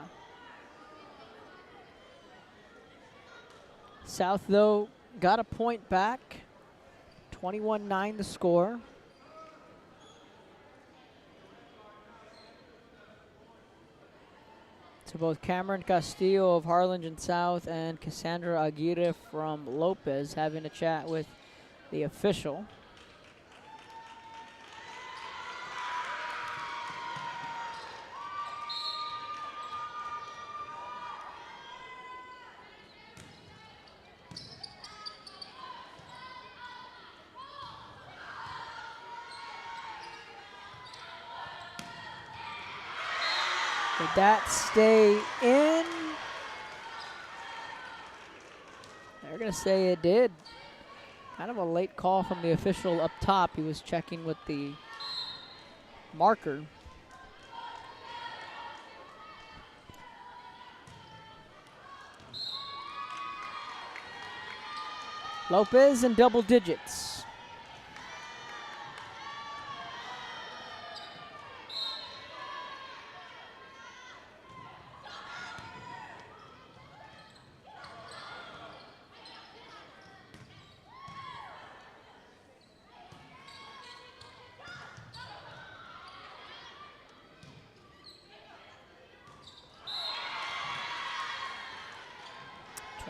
South, though, got a point back. 21-9 the score. To both Cameron Castillo of Harlingen South and Cassandra Aguirre from Lopez having a chat with the official. Did that stay in? They're going to say it did. Kind of a late call from the official up top. He was checking with the marker. Lopez in double digits.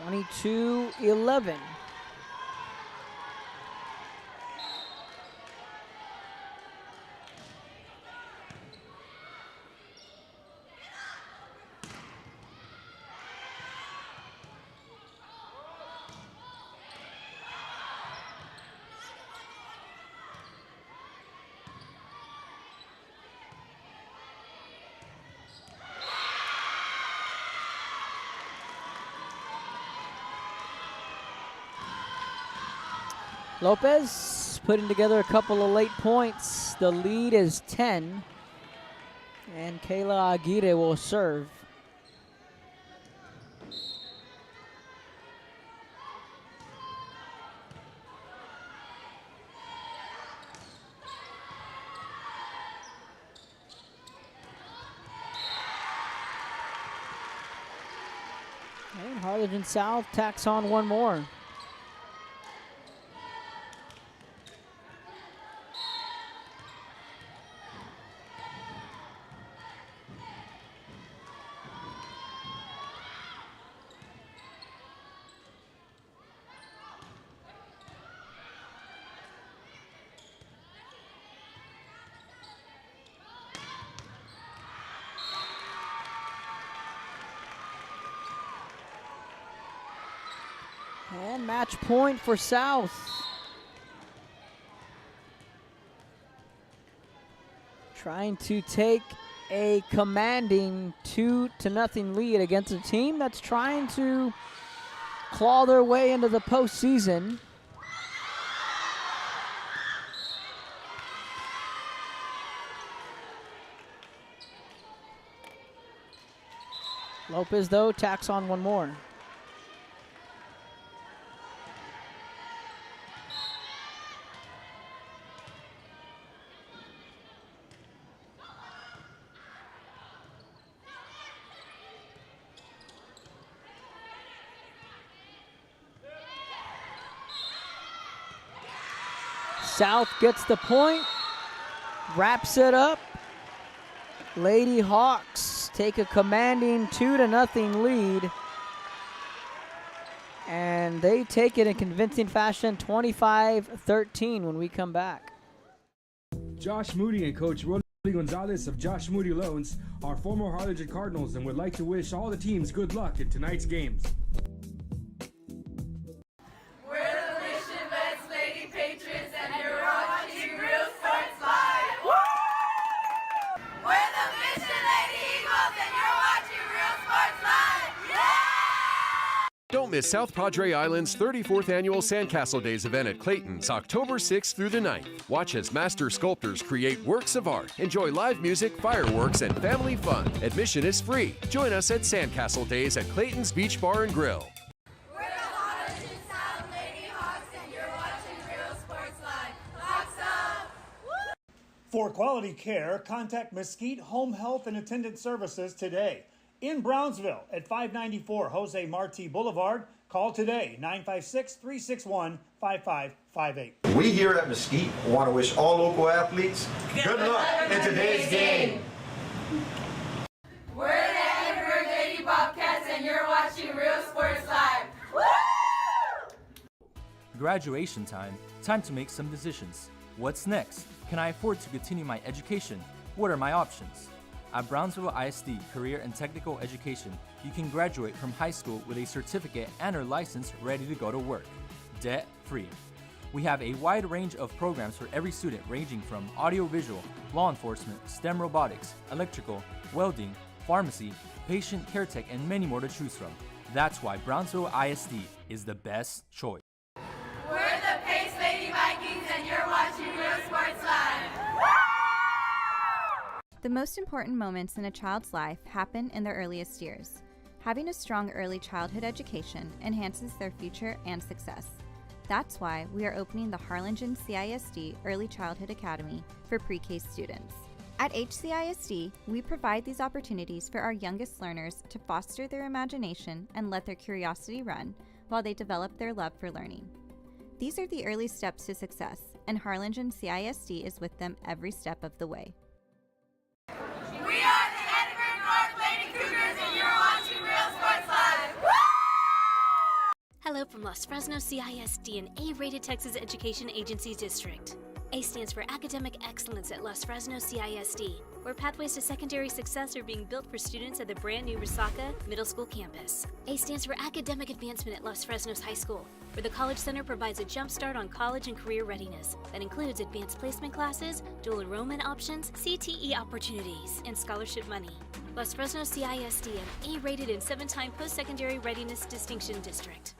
Twenty-two 11. Lopez putting together a couple of late points. The lead is 10. And Kayla Aguirre will serve. And Harlingen South tacks on one more. And match point for South. trying to take a commanding 2-0 lead against a team that's trying to claw their way into the postseason. Lopez, though, tacks on one more. South gets the point, wraps it up. Lady Hawks take a commanding 2-0 lead. And they take it in convincing fashion, 25-13 when we come back. Josh Moody and Coach Rolly Gonzalez of Josh Moody Loans are former Harlingen Cardinals and would like to wish all the teams good luck in tonight's games. Don't miss South Padre Island's 34th annual Sandcastle Days event at Clayton's October 6th through the 9th. Watch as master sculptors create works of art. Enjoy live music, fireworks, and family fun. Admission is free. Join us at Sandcastle Days at Clayton's Beach Bar and Grill. We're the Harlingen South Lady Hawks, and you're watching Real Sports Live. Hawks up! For quality care, contact Mesquite Home Health and Attendant Services today. In Brownsville at 594 Jose Marti Boulevard. Call today, 956-361-5558. We here at Mesquite want to wish all local athletes good luck in today's game. We're the Edinburgh Lady Bobcats, and you're watching Real Sports Live. Woo! Graduation time. Time to make some decisions. What's next? Can I afford to continue my education? What are my options? At Brownsville ISD Career and Technical Education, you can graduate from high school with a certificate and or license ready to go to work, debt-free. We have a wide range of programs for every student ranging from audiovisual, law enforcement, STEM robotics, electrical, welding, pharmacy, patient care tech, and many more to choose from. That's why Brownsville ISD is the best choice. We're the Pace Lady Vikings, and you're watching Real Sports Live. The most important moments in a child's life happen in their earliest years. Having a strong early childhood education enhances their future and success. That's why we are opening the Harlingen CISD Early Childhood Academy for pre-K students. At HCISD, we provide these opportunities for our youngest learners to foster their imagination and let their curiosity run while they develop their love for learning. These are the early steps to success, and Harlingen CISD is with them every step of the way. We are the Edinburgh North Lady Cougars, and you're watching Real Sports Live. Woo! Hello from Los Fresno CISD, an A-rated Texas Education Agency district. A stands for Academic Excellence at Los Fresno CISD, where pathways to secondary success are being built for students at the brand new Resaca Middle School campus. A stands for Academic Advancement at Los Fresnos High School, where the College Center provides a jump start on college and career readiness that includes advanced placement classes, dual enrollment options, CTE opportunities, and scholarship money. Los Fresno CISD, an A-rated and 7-time post-secondary readiness distinction district.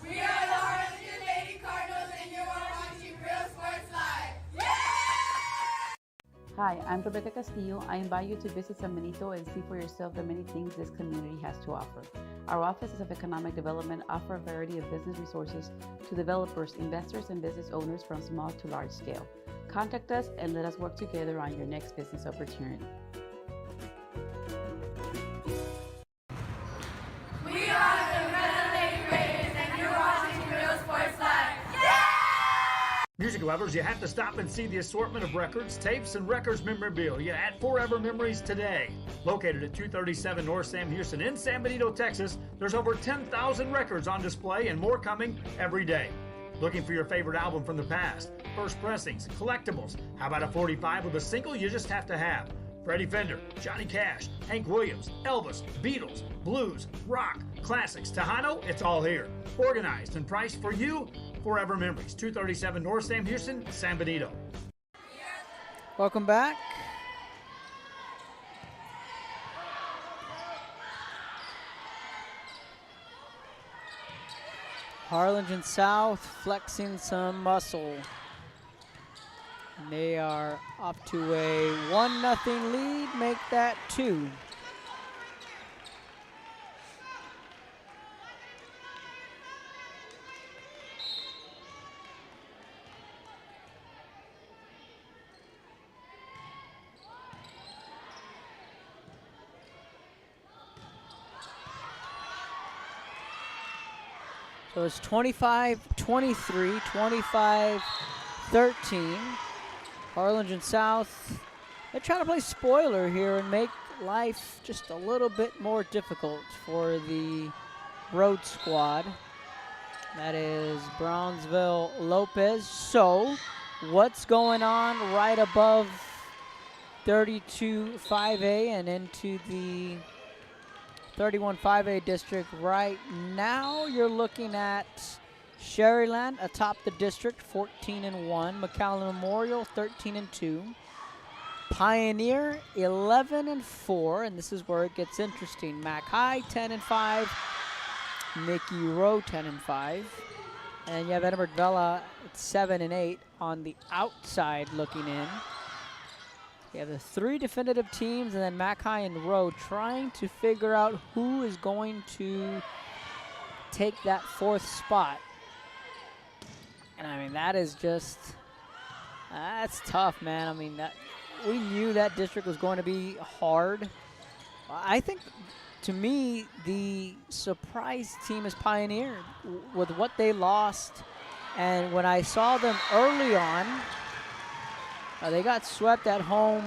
We are the Harlingen Lady Cardinals, and you are watching Real Sports Live. Yeah! Hi, I'm Rebecca Castillo. I invite you to visit San Benito and see for yourself the many things this community has to offer. Our offices of economic development offer a variety of business resources to developers, investors, and business owners from small to large scale. Contact us and let us work together on your next business opportunity. We are the Red Lady Raiders, and you're watching Real Sports Live. Yeah! Music lovers, you have to stop and see the assortment of records, tapes, and records memorabilia at Forever Memories today. Located at 237 North Sam Houston in San Benito, Texas, there's over 10,000 records on display and more coming every day. Looking for your favorite album from the past, first pressings, collectibles. How about a 45 with a single you just have to have? Freddie Fender, Johnny Cash, Hank Williams, Elvis, Beatles, blues, rock, classics, Tejano, it's all here. Organized and priced for you. Forever Memories, 237 North Sam Houston, San Benito. Welcome back. Harlingen South flexing some muscle. And they are up to a 1-0 lead, make that 2. So it's 25-23, 25-13. Harlingen South, they're trying to play spoiler here and make life just a little bit more difficult for the road squad. That is Brownsville Lopez. So what's going on right above 32-5A and into the 31-5A district right now? You're looking at Sherryland atop the district, 14-1. McAllen Memorial, 13-2. Pioneer, 11-4, and this is where it gets interesting. Mac High, 10-5. Mickey Rowe, 10-5. And you have Edinburgh Vela at 7-8 on the outside looking in. You have the 3 definitive teams, and then Mac High and Rowe trying to figure out who is going to take that 4th spot. And I mean, that is just, that's tough, man. I mean, that we knew that district was going to be hard. I think, to me, the surprise team is Pioneer with what they lost. And when I saw them early on, they got swept at home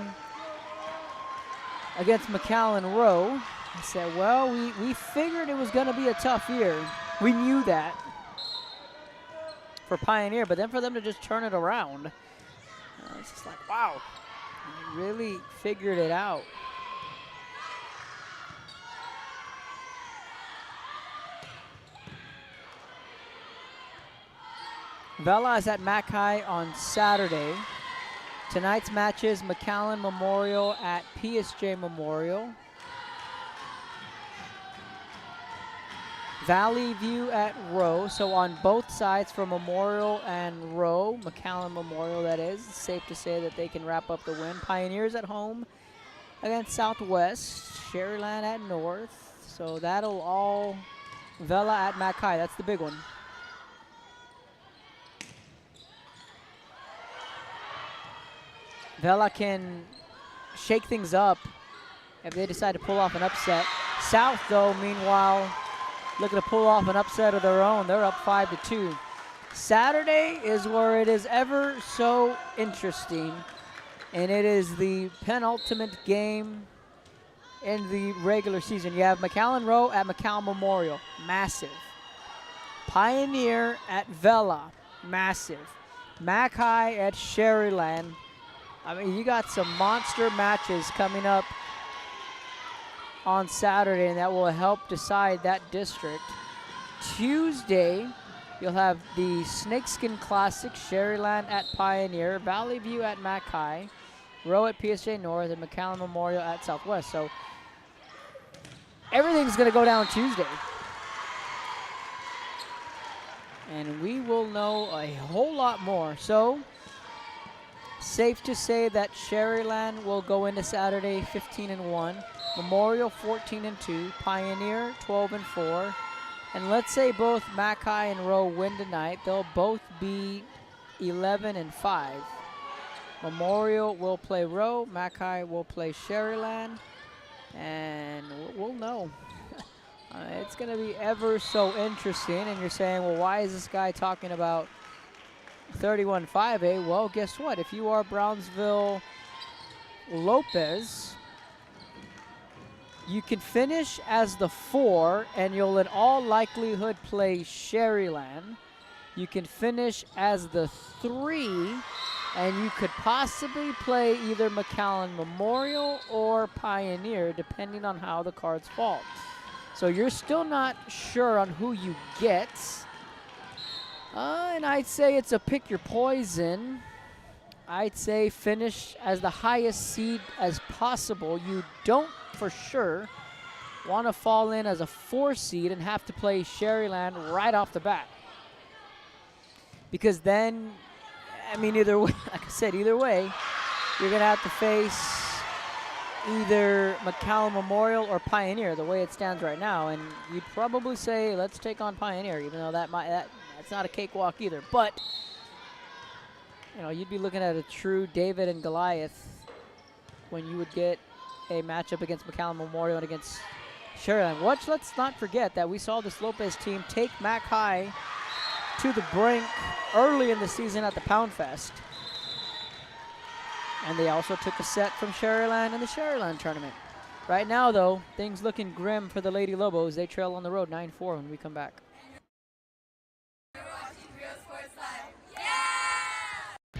against McAllen Rowe. I said, well, we figured it was going to be a tough year. We knew that for Pioneer, but then for them to just turn it around, it's just like, wow, they really figured it out. Vela is at Mac High on Saturday. Tonight's matches, McAllen Memorial at PSJ Memorial. Valley View at Rowe. So on both sides for Memorial and Rowe, McAllen Memorial that is, it's safe to say that they can wrap up the win. Pioneers at home against Southwest. Sherryland at North. So that'll all Vela at Mac High. That's the big one. Vela can shake things up if they decide to pull off an upset. South, though, meanwhile, looking to pull off an upset of their own. They're up 5-2. Saturday is where it is ever so interesting, and it is the penultimate game in the regular season. You have McAllen Rowe at McAllen Memorial, massive. Pioneer at Vela, massive. Mac High at Sherryland. I mean, you got some monster matches coming up on Saturday, and that will help decide that district. Tuesday, you'll have the Snakeskin Classic, Sherryland at Pioneer, Valley View at Mac High, Rowe at PSJ North, and McAllen Memorial at Southwest. So everything's going to go down Tuesday. And we will know a whole lot more. So safe to say that Sherryland will go into Saturday 15-1, Memorial 14-2, Pioneer 12-4, and let's say both Mac High and Rowe win tonight, they'll both be 11-5. Memorial will play Rowe, Mac High will play Sherryland, and we'll know. It's going to be ever so interesting, and you're saying, well, why is this guy talking about 31-5A? Well, guess what? If you are Brownsville Lopez, you can finish as the 4, and you'll in all likelihood play Sherryland. You can finish as the 3, and you could possibly play either McAllen Memorial or Pioneer, depending on how the cards fall. So you're still not sure on who you get. And I'd say it's a pick your poison. I'd say finish as the highest seed as possible. You don't for sure want to fall in as a 4 seed and have to play Sherryland right off the bat. Because then, I mean, either way, like I said, either way, you're going to have to face either McCallum Memorial or Pioneer, the way it stands right now. And you'd probably say, let's take on Pioneer, even though that's not a cakewalk either. But, you know, you'd be looking at a true David and Goliath when you would get a matchup against McCallum Memorial and against Sherryland. Let's not forget that we saw this Lopez team take Mac High to the brink early in the season at the Pound Fest. And they also took a set from Sherryland in the Sherryland tournament. Right now, though, things looking grim for the Lady Lobos. They trail on the road 9-4 when we come back.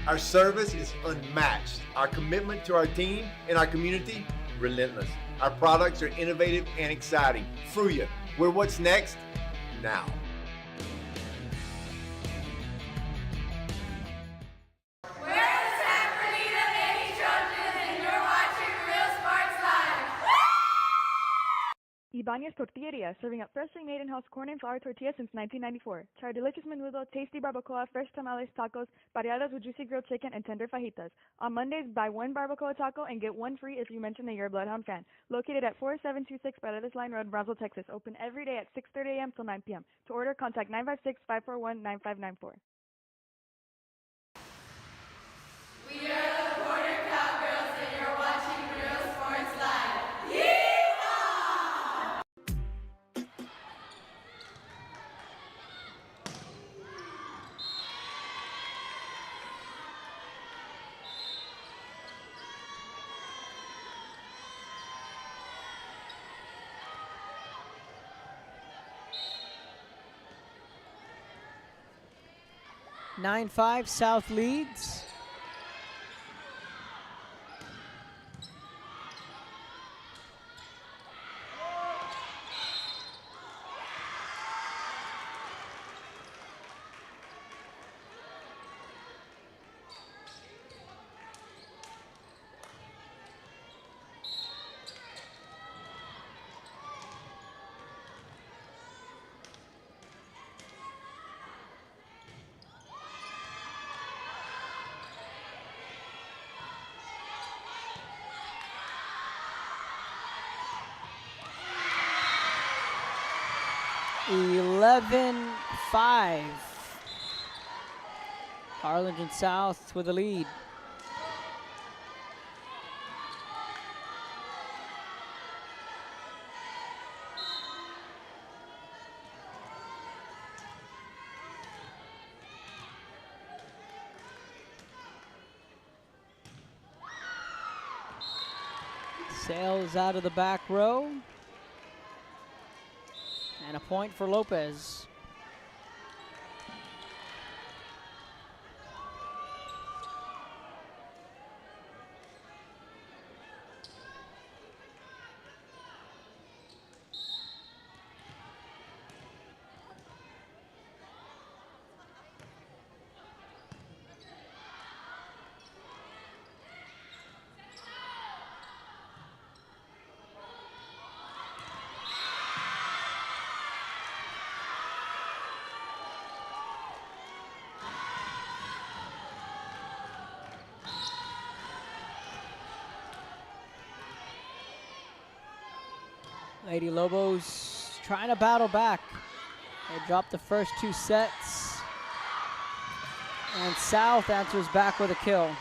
Our service is unmatched. Our commitment to our team and our community, relentless. Our products are innovative and exciting. Fruya, we're what's next now. Ibanez Tortilleria, serving up freshly made in-house corn and flour tortillas since 1994. Try our delicious menudo, tasty barbacoa, fresh tamales, tacos, variadas with juicy grilled chicken, and tender fajitas. On Mondays, buy one barbacoa taco and get one free if you mention that you're a Bloodhound fan. Located at 4726 Paredes Line Road, Brownsville, Texas. Open every day at 6:30 a.m. till 9 p.m. To order, contact 956-541-9594. We are the Border Cowgirls, and you're watching Real Sports Live. Yeehaw! 9-5, South leads. (11-5). Harlingen South with the lead. Sails out of the back row. And a point for Lopez. Lady Lobos trying to battle back. They dropped the first 2 sets. And South answers back with a kill.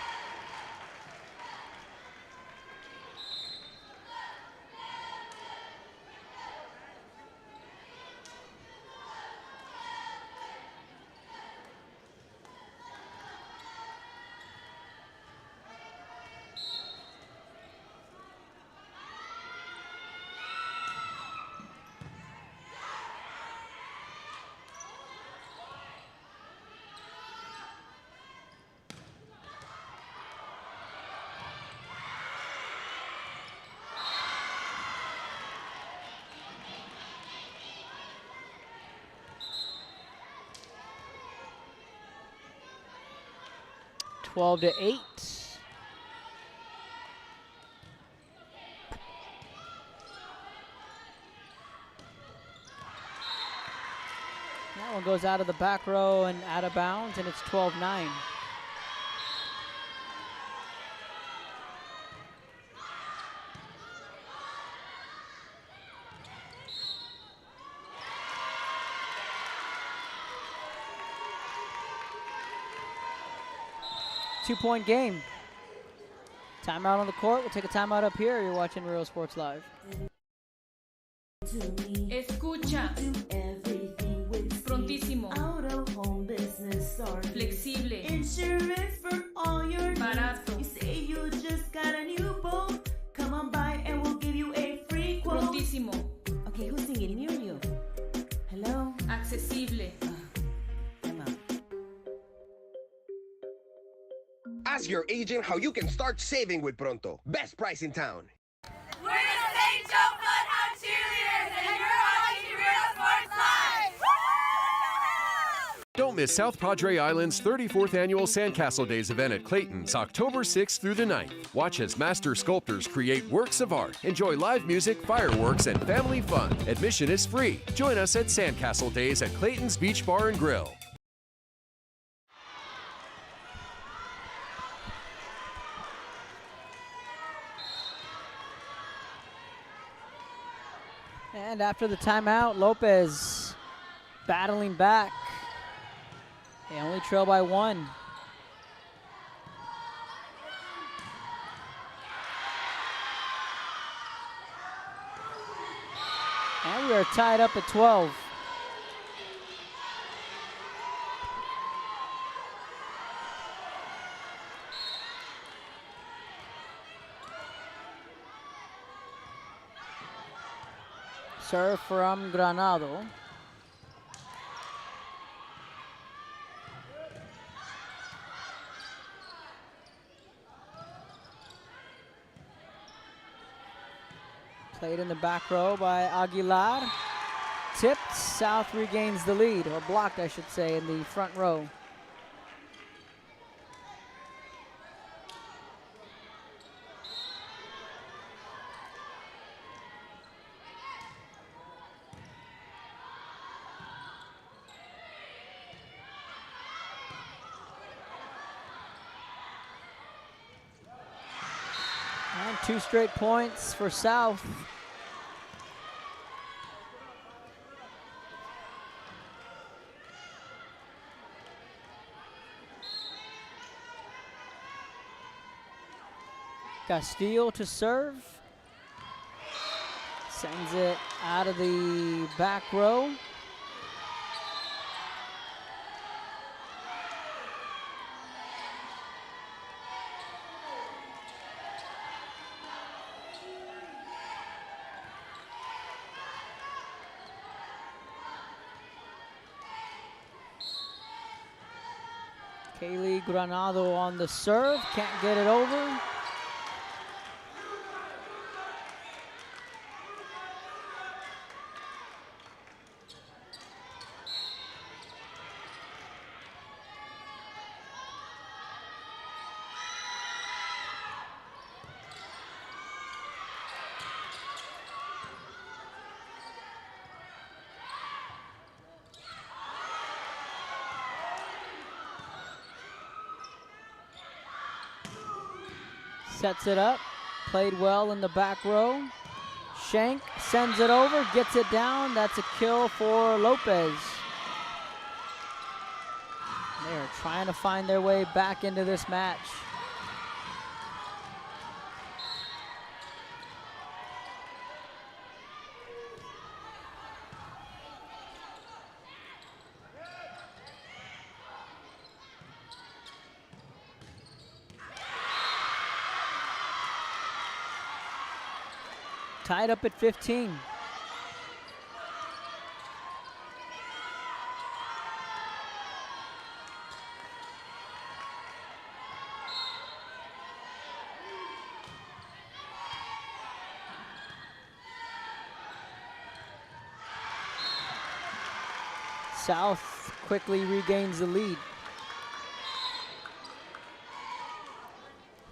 12-8. That one goes out of the back row and out of bounds, and it's 12-9. Two-point game. Timeout on the court. We'll take a timeout up here. You're watching Real Sports Live. Escucha. Prontísimo. Flexible. Insurance for all your Barato. You say you just got a new boat. Come on by and we'll give you a free quote. Prontísimo. Okay, who's singing? Me or you? Hello? Accesible. Ask your agent how you can start saving with Pronto. Best price in town. We're the St. Joe Bloodhound Cheerleaders, and you're watching Real Sports Live! Don't miss South Padre Island's 34th annual Sandcastle Days event at Clayton's October 6th through the 9th. Watch as master sculptors create works of art. Enjoy live music, fireworks, and family fun. Admission is free. Join us at Sandcastle Days at Clayton's Beach Bar and Grill. And after the timeout, Lopez battling back. They only trail by one. And we are tied up at 12. Serve from Granado. Played in the back row by Aguilar. Tipped, South regains the lead, or blocked I should say, in the front row. And 2 straight points for South. Castillo to serve. Sends it out of the back row. Kaylee Granado on the serve, can't get it over. Sets it up, played well in the back row. Shank sends it over, gets it down. That's a kill for Lopez. They're trying to find their way back into this match. Tied up at 15. South quickly regains the lead.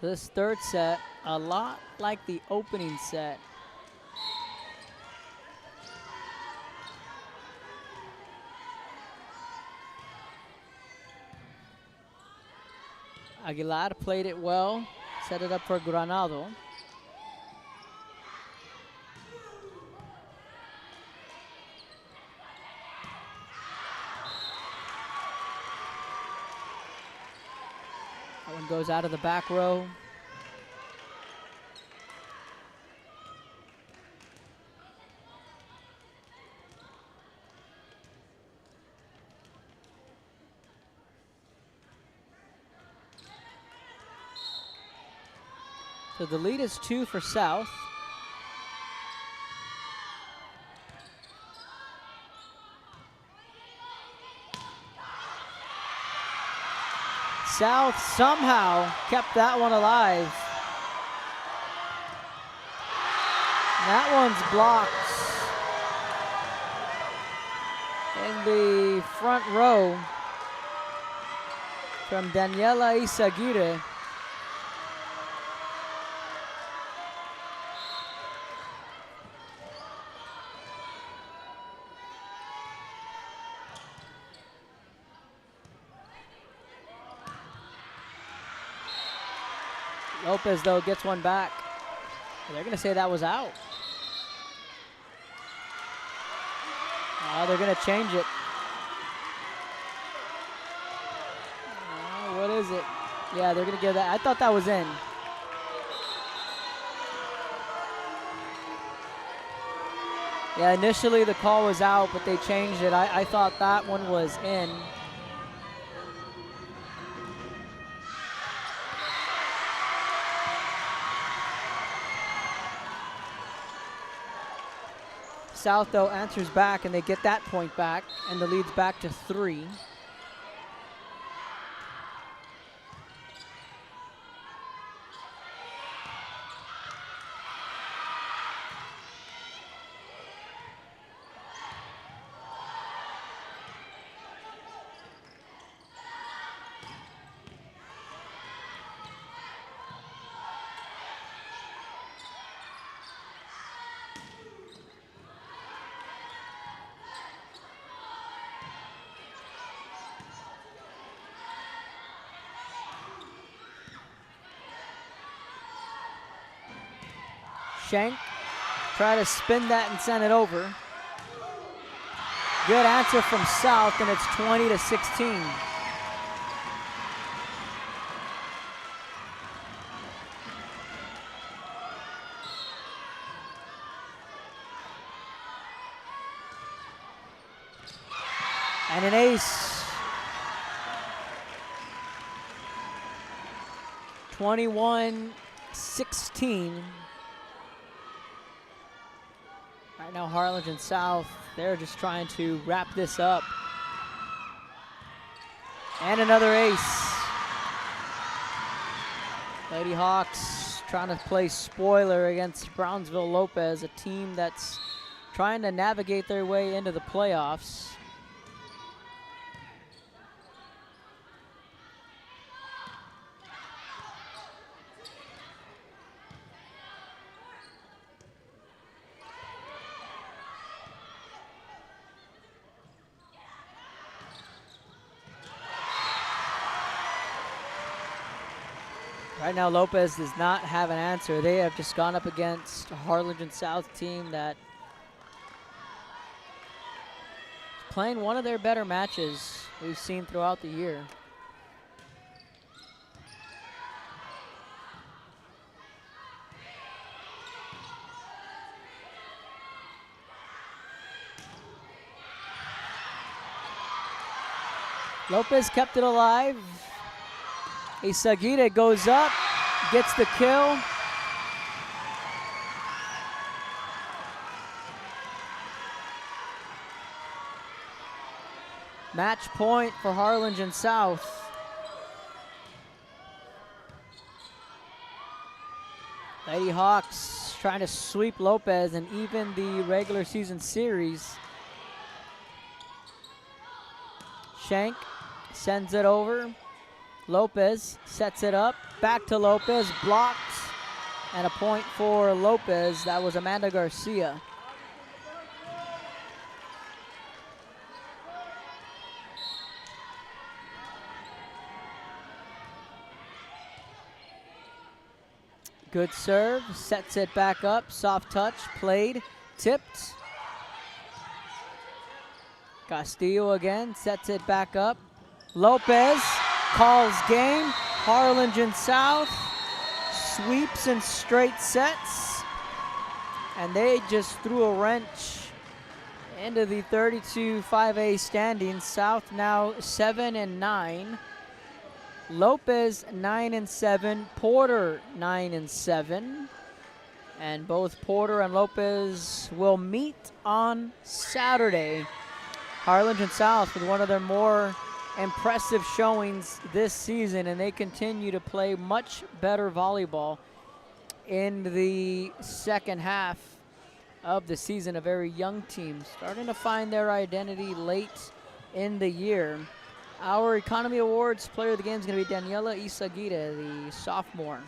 This third set, a lot like the opening set. Aguilar played it well, set it up for Granado. That one goes out of the back row. So the lead is 2 for South. South somehow kept that one alive. That one's blocked in the front row from Daniela Izaguirre. Lopez, though, gets one back. They're going to say that was out. They're going to change it. What is it? Yeah, they're going to give that. I thought that was in. Yeah, initially the call was out, but they changed it. I thought that one was in. South, though, answers back, and they get that point back, and the lead's back to 3. Shank, try to spin that and send it over. Good answer from South, and it's 20-16. And an ace. 21-16. Right now, Harlingen South, they're just trying to wrap this up. And another ace. Lady Hawks trying to play spoiler against Brownsville Lopez, a team that's trying to navigate their way into the playoffs. Right now, Lopez does not have an answer. They have just gone up against a Harlingen South team that is playing one of their better matches we've seen throughout the year. Lopez kept it alive. Izaguirre goes up, gets the kill. Match point for Harlingen South. Lady Hawks trying to sweep Lopez and even the regular season series. Shank sends it over. Lopez sets it up. Back to Lopez. Blocked. And a point for Lopez. That was Amanda Garcia. Good serve. Sets it back up. Soft touch. Played. Tipped. Castillo again. Sets it back up. Lopez calls game. Harlingen South sweeps in straight sets. And they just threw a wrench into the 32 5A standings. South now 7-9. Lopez 9-7. Porter 9-7. And both Porter and Lopez will meet on Saturday. Harlingen South with one of their more impressive showings this season, and they continue to play much better volleyball in the second half of the season. A very young team starting to find their identity late in the year. Our Economy Awards Player of the Game is going to be Daniela Isaguirre, the sophomore.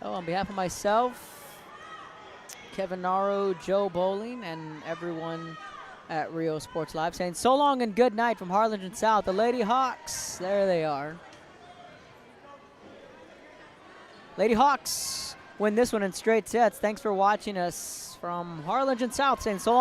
Oh, on behalf of myself, Kevin Naro, Joe Bowling, and everyone at Rio Sports Live, saying so long and good night from Harlingen South. The Lady Hawks, there they are. Lady Hawks win this one in straight sets. Thanks for watching us from Harlingen South, saying so long.